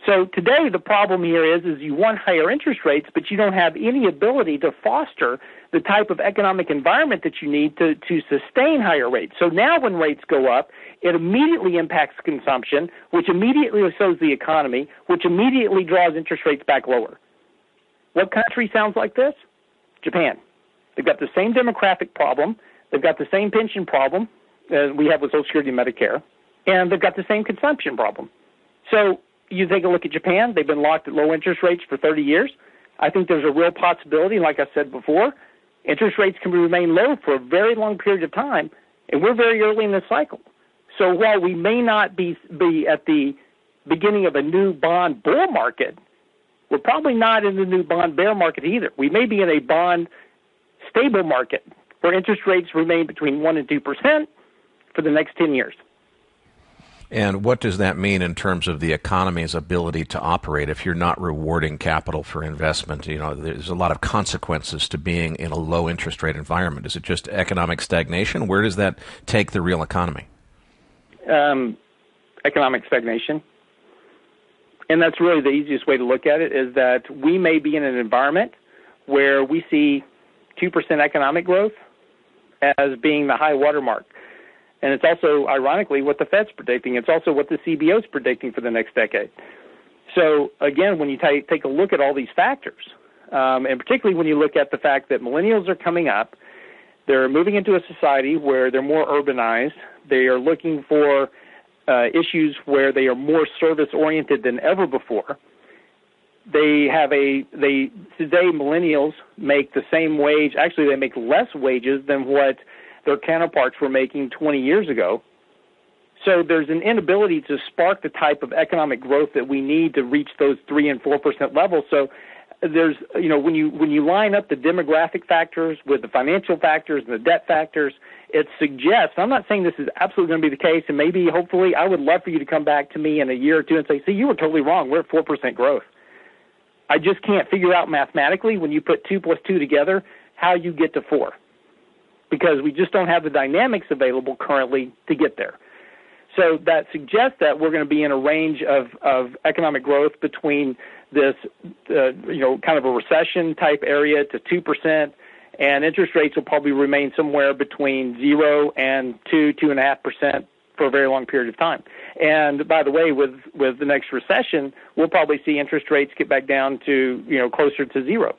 So today the problem here is you want higher interest rates, but you don't have any ability to foster the type of economic environment that you need to sustain higher rates. So now when rates go up, it immediately impacts consumption, which immediately slows the economy, which immediately draws interest rates back lower. What country sounds like this? Japan. They've got the same demographic problem. They've got the same pension problem as we have with Social Security and Medicare, and they've got the same consumption problem. So you take a look at Japan. They've been locked at low interest rates for 30 years. I think there's a real possibility, like I said before, interest rates can remain low for a very long period of time, and we're very early in this cycle. So while we may not be at the beginning of a new bond bull market, we're probably not in the new bond bear market either. We may be in a bond stable market where interest rates remain between 1% and 2% for the next 10 years. And what does that mean in terms of the economy's ability to operate if you're not rewarding capital for investment? There's a lot of consequences to being in a low interest rate environment. Is it just economic stagnation? Where does that take the real economy? Economic stagnation. And that's really the easiest way to look at it, is that we may be in an environment where we see 2% economic growth as being the high watermark. And it's also, ironically, what the Fed's predicting. It's also what the CBO's predicting for the next decade. So, again, when you take a look at all these factors, and particularly when you look at the fact that millennials are coming up, they're moving into a society where they're more urbanized, they are looking for issues where they are more service-oriented than ever before, today millennials make the same wage. Actually, they make less wages than what their counterparts were making 20 years ago. So there's an inability to spark the type of economic growth that we need to reach those 3 and 4% levels. So there's, when you line up the demographic factors with the financial factors and the debt factors, it suggests, I'm not saying this is absolutely going to be the case, and maybe, hopefully, I would love for you to come back to me in a year or two and say, see, you were totally wrong. We're at 4% growth. I just can't figure out mathematically, when you put 2 plus 2 together, how you get to 4, because we just don't have the dynamics available currently to get there. So that suggests that we're going to be in a range of economic growth between this, kind of a recession type area to 2%, and interest rates will probably remain somewhere between 0 and 2.5% for a very long period of time. And by the way, with the next recession, we'll probably see interest rates get back down to, closer to 0.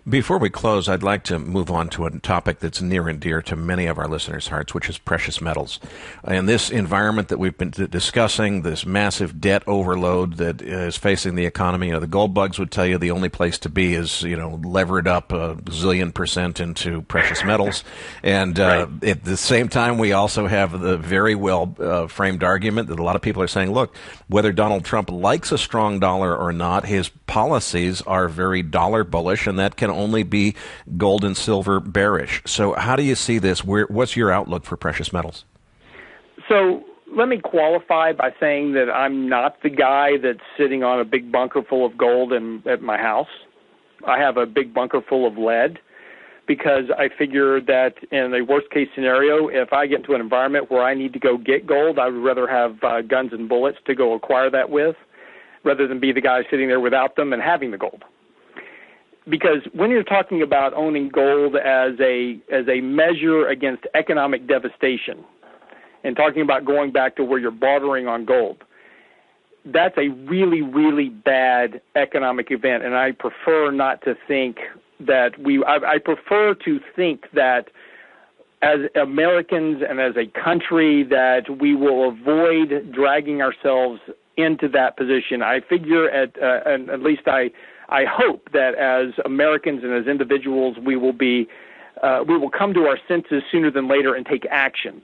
Before we close, I'd like to move on to a topic that's near and dear to many of our listeners' hearts, which is precious metals. In this environment that we've been discussing, this massive debt overload that is facing the economy, the gold bugs would tell you the only place to be is, levered up a zillion % into precious metals. And at the same time, we also have the very well framed argument that a lot of people are saying, look, whether Donald Trump likes a strong dollar or not, his policies are very dollar bullish, and that can only be gold and silver bearish. So how do you see this? What's your outlook for precious metals? So let me qualify by saying that I'm not the guy that's sitting on a big bunker full of gold at my house. I have a big bunker full of lead, because I figure that in a worst-case scenario, if I get into an environment where I need to go get gold, I would rather have guns and bullets to go acquire that with, rather than be the guy sitting there without them and having the gold. Because when you're talking about owning gold as a measure against economic devastation, and talking about going back to where you're bartering on gold, that's a really, really bad economic event. And I prefer not to think that I prefer to think that as Americans and as a country that we will avoid dragging ourselves into that position. I figure at least I hope that as Americans and as individuals, we will come to our senses sooner than later and take action.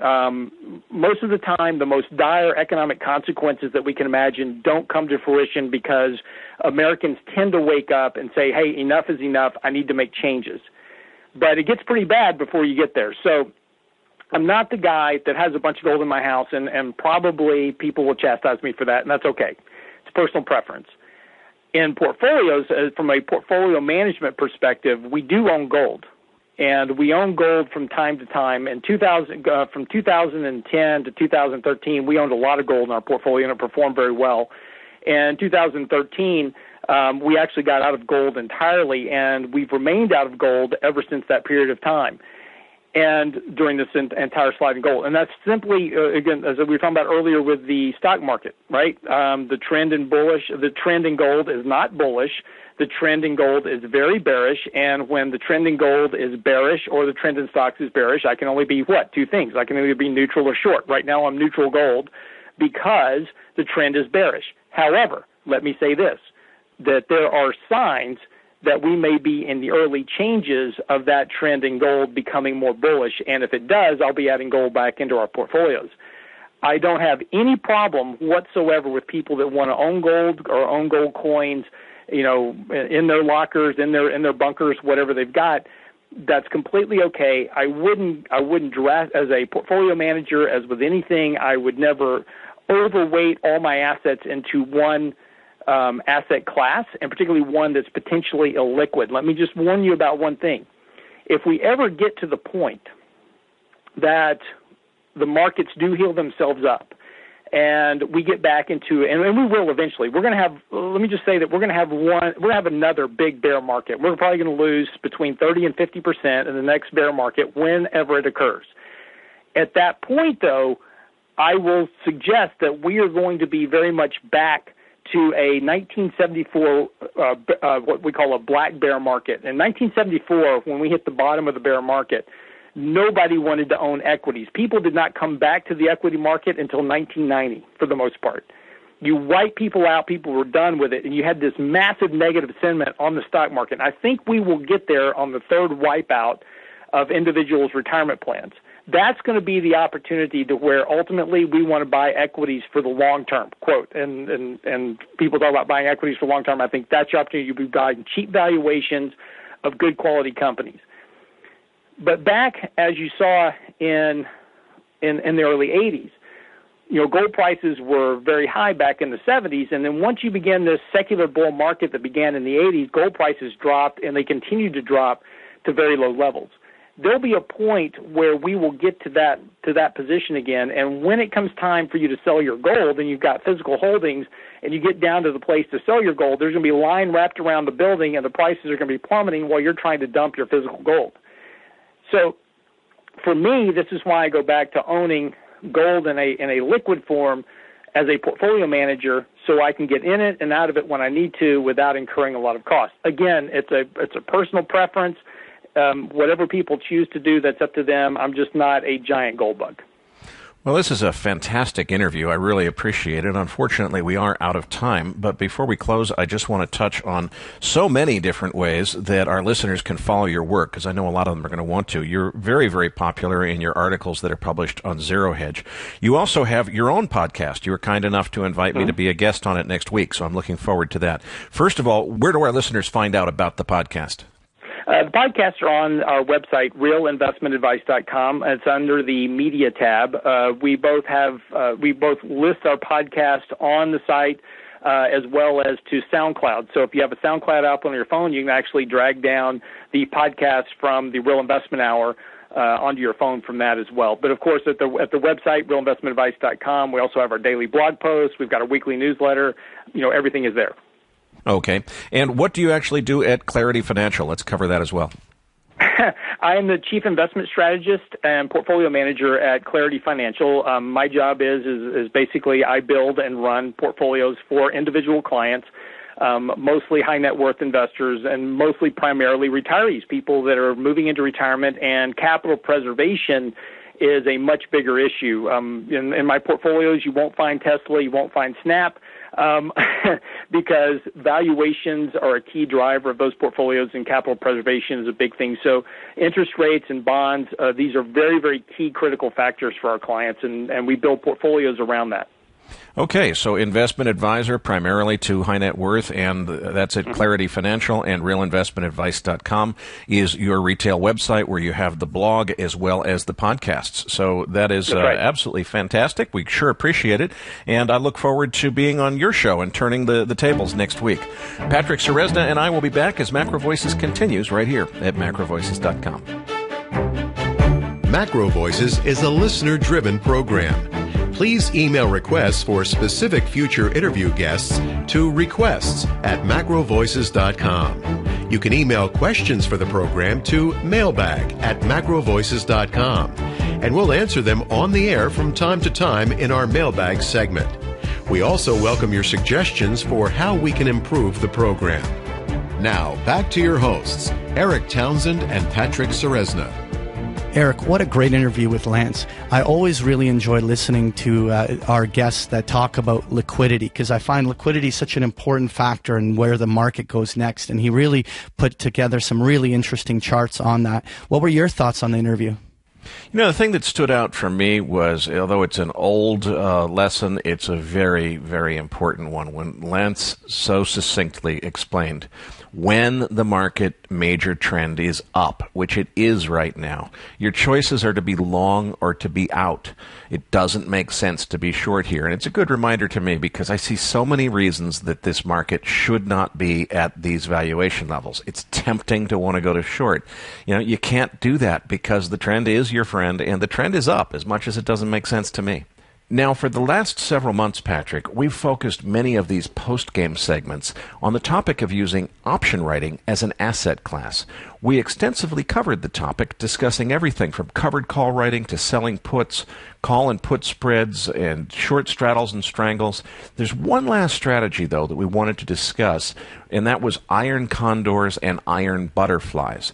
Most of the time, the most dire economic consequences that we can imagine don't come to fruition because Americans tend to wake up and say, hey, enough is enough. I need to make changes. But it gets pretty bad before you get there. So I'm not the guy that has a bunch of gold in my house, and probably people will chastise me for that, and that's okay. It's personal preference. In portfolios, from a portfolio management perspective, we do own gold, and we own gold from time to time. In from 2010 to 2013, we owned a lot of gold in our portfolio, and it performed very well. In 2013, we actually got out of gold entirely, and we've remained out of gold ever since that period of time, and during this entire slide in gold. And that's simply, again, as we were talking about earlier with the stock market, right? The trend in gold is not bullish. The trend in gold is very bearish, and when the trend in gold is bearish or the trend in stocks is bearish, I can only be, two things. I can either be neutral or short. Right now I'm neutral gold because the trend is bearish. However, let me say this, that there are signs that we may be in the early changes of that trend in gold becoming more bullish, and if it does, I'll be adding gold back into our portfolios. I don't have any problem whatsoever with people that want to own gold or own gold coins, in their lockers, in their bunkers, whatever they've got. That's completely okay. I wouldn't draft as a portfolio manager, as with anything. I would never overweight all my assets into one asset class, and particularly one that's potentially illiquid. Let me just warn you about one thing. If we ever get to the point that the markets do heal themselves up and we get back into, and we will eventually, we're going to have, let me just say that we're going to have another big bear market. We're probably going to lose between 30 and 50% in the next bear market whenever it occurs. At that point, though, I will suggest that we are going to be very much back to a 1974, what we call a black bear market. In 1974, when we hit the bottom of the bear market, nobody wanted to own equities. People did not come back to the equity market until 1990, for the most part. You wipe people out, people were done with it, and you had this massive negative sentiment on the stock market. And I think we will get there on the third wipeout of individuals' retirement plans. That's going to be the opportunity to where ultimately we want to buy equities for the long term, quote. And people talk about buying equities for long term. I think that's your opportunity. You'll be buying cheap valuations of good quality companies. But back, as you saw in the early 80s, gold prices were very high back in the 70s, and then once you begin this secular bull market that began in the 80s, gold prices dropped, and they continued to drop to very low levels. There'll be a point where we will get to that position again, and when it comes time for you to sell your gold, and you've got physical holdings, and you get down to the place to sell your gold, there's going to be a line wrapped around the building, and the prices are going to be plummeting while you're trying to dump your physical gold. So for me, this is why I go back to owning gold in a liquid form as a portfolio manager, so I can get in it and out of it when I need to without incurring a lot of cost. Again, it's a personal preference. Whatever people choose to do, that's up to them. I'm just not a giant gold bug. Well, this is a fantastic interview. I really appreciate it. Unfortunately, we are out of time. But before we close, I just want to touch on so many different ways that our listeners can follow your work, because I know a lot of them are going to want to. You're very, very popular in your articles that are published on Zero Hedge. You also have your own podcast. You were kind enough to invite me to be a guest on it next week, so I'm looking forward to that. First of all, where do our listeners find out about the podcast? The podcasts are on our website, realinvestmentadvice.com. It's under the media tab. We both list our podcast on the site as well as to SoundCloud. So if you have a SoundCloud app on your phone, you can actually drag down the podcast from the Real Investment Hour onto your phone from that as well. But of course, at the website, realinvestmentadvice.com, we also have our daily blog posts. We've got a weekly newsletter. Everything is there. Okay. And what do you actually do at Clarity Financial? Let's cover that as well. I am the Chief Investment Strategist and Portfolio Manager at Clarity Financial. My job is basically I build and run portfolios for individual clients, mostly high net worth investors and mostly primarily retirees, people that are moving into retirement, and capital preservation is a much bigger issue. In my portfolios, you won't find Tesla, you won't find Snap, because valuations are a key driver of those portfolios, and capital preservation is a big thing. So interest rates and bonds, these are very, very key critical factors for our clients, and we build portfolios around that. Okay, so investment advisor primarily to high net worth, and that's at Clarity Financial, and realinvestmentadvice.com is your retail website where you have the blog as well as the podcasts. So that is right. Absolutely fantastic. We sure appreciate it, and I look forward to being on your show and turning the tables next week. Patrick Ceresna and I will be back as Macro Voices continues right here at macrovoices.com. Macro Voices is a listener-driven program. Please email requests for specific future interview guests to requests@macrovoices.com. You can email questions for the program to mailbag@macrovoices.com, and we'll answer them on the air from time to time in our mailbag segment. We also welcome your suggestions for how we can improve the program. Now, back to your hosts, Eric Townsend and Patrick Ceresna. Eric, what a great interview with Lance. I always really enjoy listening to our guests that talk about liquidity, because I find liquidity such an important factor in where the market goes next. And he really put together some really interesting charts on that. What were your thoughts on the interview? The thing that stood out for me was, although it's an old lesson, it's a very, very important one. When Lance so succinctly explained, when the market major trend is up, which it is right now, your choices are to be long or to be out. It doesn't make sense to be short here. And it's a good reminder to me, because I see so many reasons that this market should not be at these valuation levels. It's tempting to want to go to short. You can't do that, because the trend is your friend, and the trend is up, as much as it doesn't make sense to me. Now, for the last several months, Patrick, we've focused many of these post-game segments on the topic of using option writing as an asset class. We extensively covered the topic, discussing everything from covered call writing to selling puts, call and put spreads, and short straddles and strangles. There's one last strategy, though, that we wanted to discuss, and that was iron condors and iron butterflies.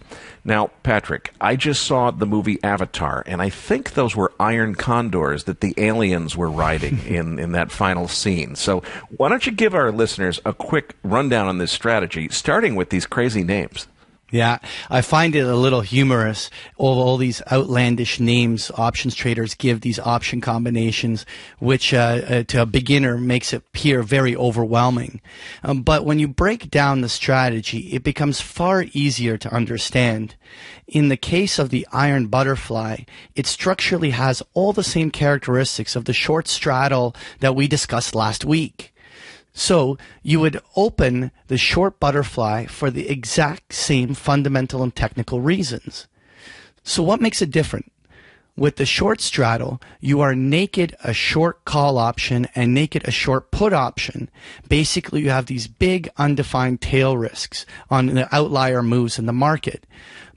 Now, Patrick, I just saw the movie Avatar, and I think those were iron condors that the aliens were riding in that final scene. So why don't you give our listeners a quick rundown on this strategy, starting with these crazy names? Yeah, I find it a little humorous. All these outlandish names options traders give these option combinations, which to a beginner makes it appear very overwhelming. But when you break down the strategy, it becomes far easier to understand. In the case of the iron butterfly, it structurally has all the same characteristics of the short straddle that we discussed last week. So you would open the short butterfly for the exact same fundamental and technical reasons. So what makes it different? With the short straddle, you are naked a short call option and naked a short put option. Basically, you have these big undefined tail risks on the outlier moves in the market.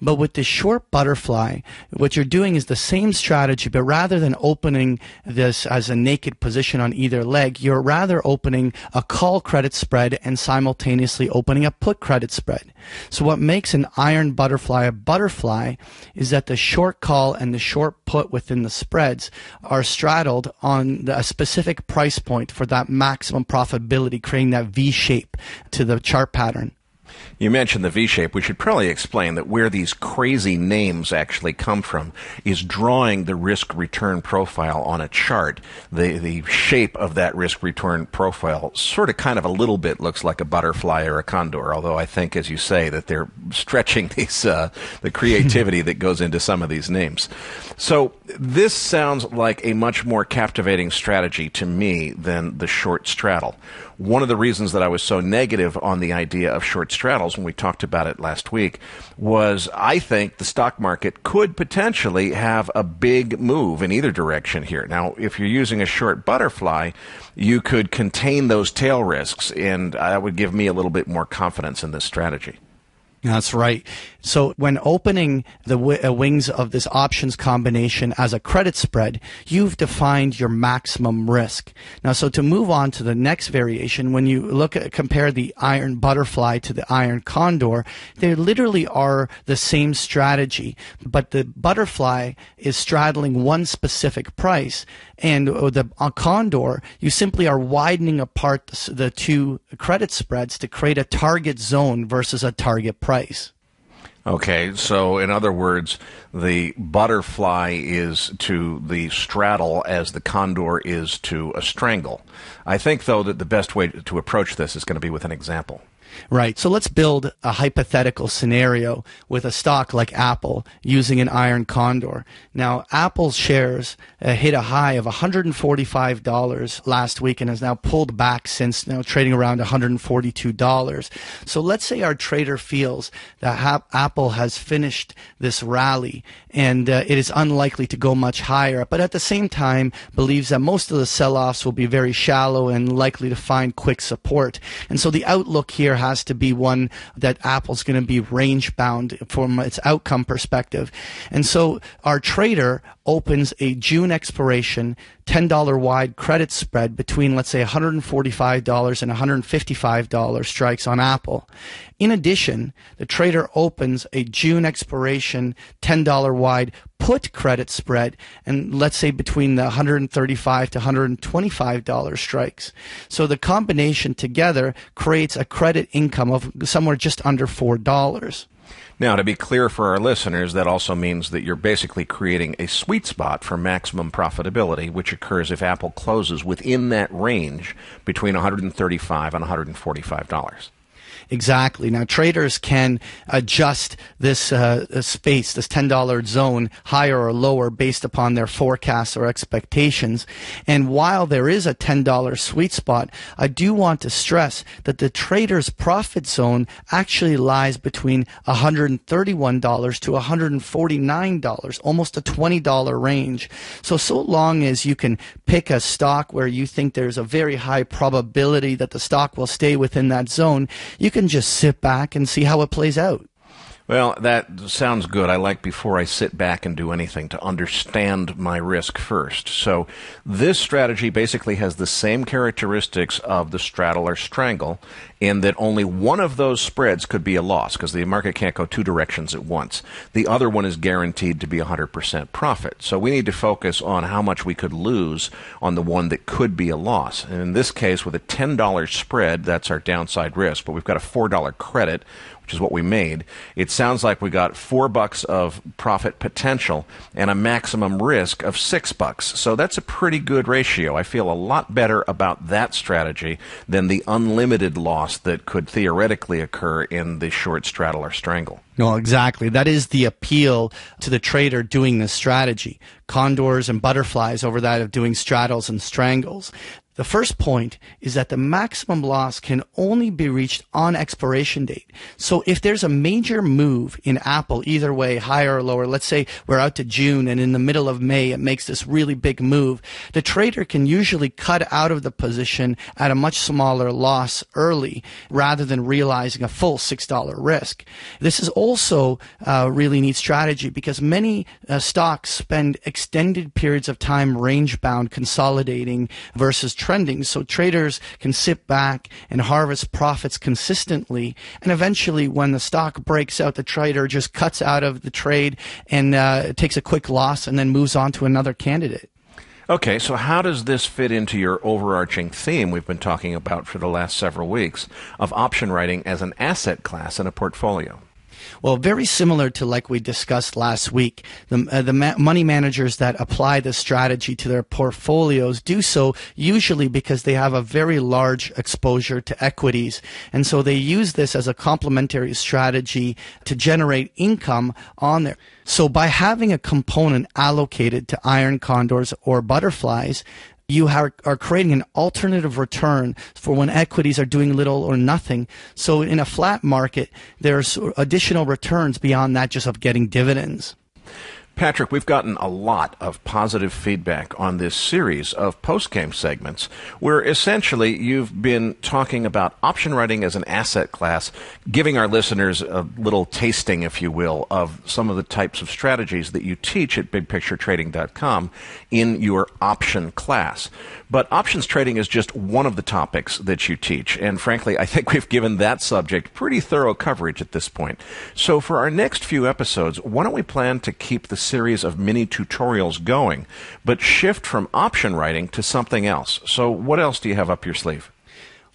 But with the short butterfly, what you're doing is the same strategy, but rather than opening this as a naked position on either leg, you're rather opening a call credit spread and simultaneously opening a put credit spread. So what makes an iron butterfly a butterfly is that the short call and the short put within the spreads are straddled on a specific price point for that maximum profitability, creating that V shape to the chart pattern. You mentioned the V-shape. We should probably explain that where these crazy names actually come from is drawing the risk-return profile on a chart. The shape of that risk-return profile sort of kind of a little bit looks like a butterfly or a condor, although I think, as you say, that they're stretching these the creativity that goes into some of these names. So this sounds like a much more captivating strategy to me than the short straddle. One of the reasons that I was so negative on the idea of short straddles when we talked about it last week was I think the stock market could potentially have a big move in either direction here. Now, if you're using a short butterfly, you could contain those tail risks, and that would give me a little bit more confidence in this strategy. That's right. So when opening the wings of this options combination as a credit spread, you've defined your maximum risk. Now, so to move on to the next variation, when you compare the iron butterfly to the iron condor, they literally are the same strategy, but the butterfly is straddling one specific price, and the condor, you simply are widening apart the two credit spreads to create a target zone versus a target price. Okay, so in other words, the butterfly is to the straddle as the condor is to a strangle. I think, though, that the best way to approach this is going to be with an example. Right. So let's build a hypothetical scenario with a stock like Apple using an iron condor. Now, Apple's shares hit a high of $145 last week and has now pulled back since, trading around $142. So let's say our trader feels that Apple has finished this rally and it is unlikely to go much higher, but at the same time believes that most of the sell-offs will be very shallow and likely to find quick support. And so the outlook here has to be one that Apple's going to be range bound from its outcome perspective. And so our trader opens a June expiration $10 wide credit spread between, let's say, $145 and $155 strikes on Apple. In addition, the trader opens a June expiration $10 wide put credit spread, and let's say between the $135 to $125 strikes. So the combination together creates a credit income of somewhere just under $4. Now, to be clear for our listeners, that also means that you're basically creating a sweet spot for maximum profitability, which occurs if Apple closes within that range between $135 and $145. Exactly. Now, traders can adjust this space, this $10 zone, higher or lower based upon their forecasts or expectations. And while there is a $10 sweet spot, I do want to stress that the trader's profit zone actually lies between $131 to $149, almost a $20 range. So long as you can pick a stock where you think there's a very high probability that the stock will stay within that zone, you can just sit back and see how it plays out. Well, that sounds good. I like before I sit back and do anything to understand my risk first. So this strategy basically has the same characteristics of the straddle or strangle in that only one of those spreads could be a loss because the market can't go two directions at once. The other one is guaranteed to be 100% profit. So we need to focus on how much we could lose on the one that could be a loss. And in this case, with a $10 spread, that's our downside risk, but we've got a $4 credit, which is what we made. It sounds like we got $4 of profit potential and a maximum risk of $6. So that's a pretty good ratio. I feel a lot better about that strategy than the unlimited loss that could theoretically occur in the short straddle or strangle. No, exactly. That is the appeal to the trader doing this strategy. Condors and butterflies over that of doing straddles and strangles. The first point is that the maximum loss can only be reached on expiration date. So if there's a major move in Apple, either way, higher or lower, let's say we're out to June and in the middle of May it makes this really big move, the trader can usually cut out of the position at a much smaller loss early rather than realizing a full $6 risk. This is also a really neat strategy because many stocks spend extended periods of time range-bound consolidating versus trending, so traders can sit back and harvest profits consistently, and eventually when the stock breaks out, the trader just cuts out of the trade and takes a quick loss and then moves on to another candidate. Okay, so how does this fit into your overarching theme we've been talking about for the last several weeks of option writing as an asset class in a portfolio? Well, very similar to like we discussed last week, the money managers that apply this strategy to their portfolios do so usually because they have a very large exposure to equities. And so they use this as a complementary strategy to generate income on there. So by having a component allocated to iron condors or butterflies, you are creating an alternative return for when equities are doing little or nothing. So in a flat market, there's additional returns beyond that just of getting dividends. Patrick, we've gotten a lot of positive feedback on this series of post-game segments where essentially you've been talking about option writing as an asset class, giving our listeners a little tasting, if you will, of some of the types of strategies that you teach at bigpicturetrading.com in your option class. But options trading is just one of the topics that you teach, and frankly, I think we've given that subject pretty thorough coverage at this point. So for our next few episodes, why don't we plan to keep the series of mini tutorials going, but shift from option writing to something else. So what else do you have up your sleeve?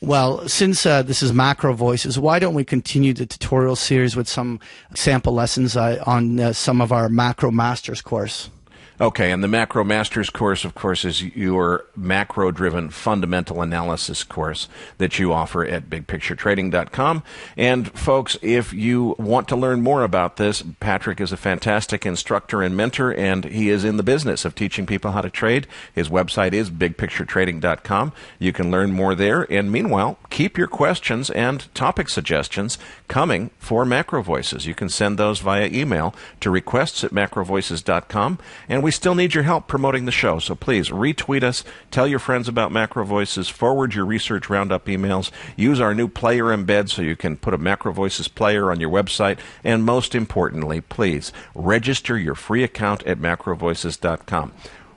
Well, since this is Macro Voices, why don't we continue the tutorial series with some sample lessons on some of our Macro Masters course? Okay, and the Macro Masters course, of course, is your macro-driven fundamental analysis course that you offer at bigpicturetrading.com. And folks, if you want to learn more about this, Patrick is a fantastic instructor and mentor, and he is in the business of teaching people how to trade. His website is bigpicturetrading.com. You can learn more there. And meanwhile, keep your questions and topic suggestions coming for Macro Voices. You can send those via email to requests@macrovoices.com. And we still need your help promoting the show, so please retweet us, tell your friends about Macro Voices, forward your Research Roundup emails, use our new player embed so you can put a Macro Voices player on your website, and most importantly, please register your free account at macrovoices.com.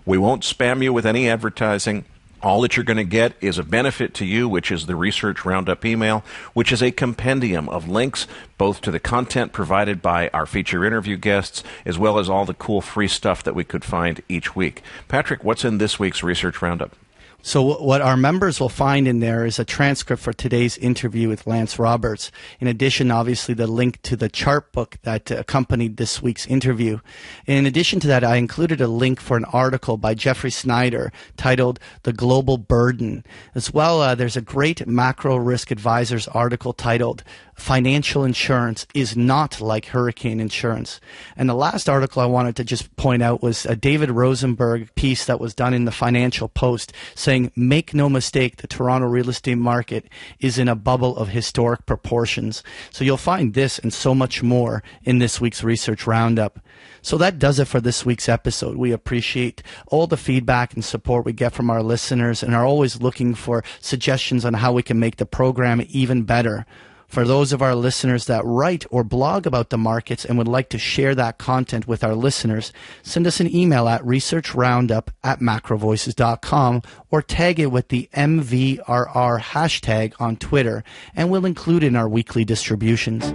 We won't spam you with any advertising. All that you're going to get is a benefit to you, which is the Research Roundup email, which is a compendium of links both to the content provided by our feature interview guests, as well as all the cool free stuff that we could find each week. Patrick, what's in this week's Research Roundup? So what our members will find in there is a transcript for today's interview with Lance Roberts. In addition, obviously, the link to the chart book that accompanied this week's interview. In addition to that, I included a link for an article by Jeffrey Snyder titled The Global Burden. As well, there's a great Macro Risk Advisors article titled Financial Insurance is Not Like Hurricane Insurance. And the last article I wanted to just point out was a David Rosenberg piece that was done in the Financial Post saying, make no mistake, the Toronto real estate market is in a bubble of historic proportions. So you'll find this and so much more in this week's Research Roundup. So that does it for this week's episode. We appreciate all the feedback and support we get from our listeners and are always looking for suggestions on how we can make the program even better. For those of our listeners that write or blog about the markets and would like to share that content with our listeners, send us an email at researchroundup@macrovoices.com or tag it with the MVRR hashtag on Twitter, and we'll include it in our weekly distributions.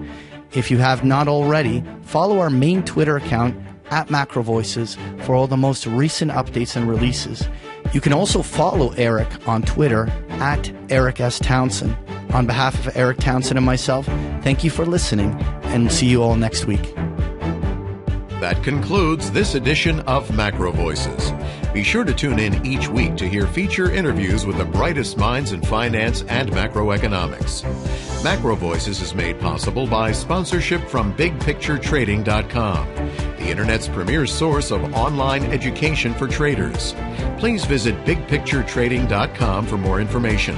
If you have not already, follow our main Twitter account at MacroVoices for all the most recent updates and releases. You can also follow Erik on Twitter at Erik S. Townsend. On behalf of Erik Townsend and myself, thank you for listening, and see you all next week. That concludes this edition of Macro Voices. Be sure to tune in each week to hear feature interviews with the brightest minds in finance and macroeconomics. Macro Voices is made possible by sponsorship from BigPictureTrading.com, the Internet's premier source of online education for traders. Please visit BigPictureTrading.com for more information.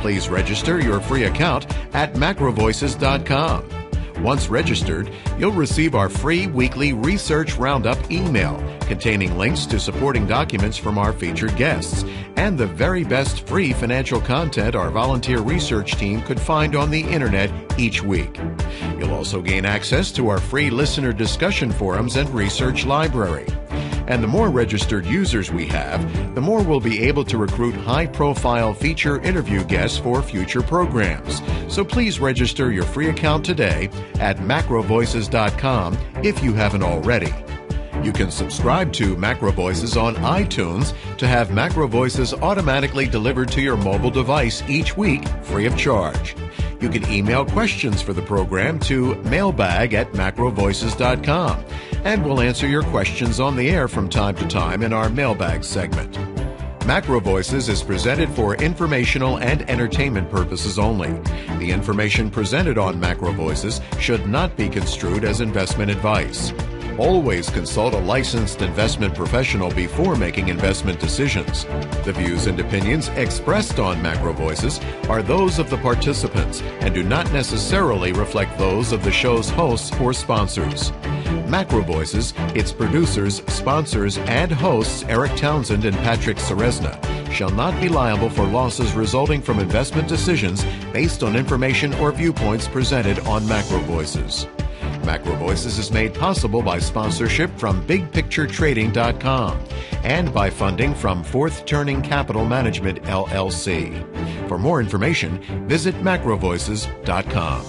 Please register your free account at MacroVoices.com. Once registered, you'll receive our free weekly Research Roundup email containing links to supporting documents from our featured guests and the very best free financial content our volunteer research team could find on the Internet each week. You'll also gain access to our free listener discussion forums and research library. And the more registered users we have, the more we'll be able to recruit high-profile feature interview guests for future programs. So please register your free account today at macrovoices.com if you haven't already. You can subscribe to Macro Voices on iTunes to have Macro Voices automatically delivered to your mobile device each week free of charge. You can email questions for the program to mailbag@macrovoices.com, and we'll answer your questions on the air from time to time in our mailbag segment. Macro Voices is presented for informational and entertainment purposes only. The information presented on Macro Voices should not be construed as investment advice. Always consult a licensed investment professional before making investment decisions. The views and opinions expressed on Macro Voices are those of the participants and do not necessarily reflect those of the show's hosts or sponsors. Macro Voices, its producers, sponsors, and hosts Erik Townsend and Patrick Ceresna shall not be liable for losses resulting from investment decisions based on information or viewpoints presented on Macro Voices. Macro Voices is made possible by sponsorship from BigPictureTrading.com and by funding from Fourth Turning Capital Management, LLC. For more information, visit macrovoices.com.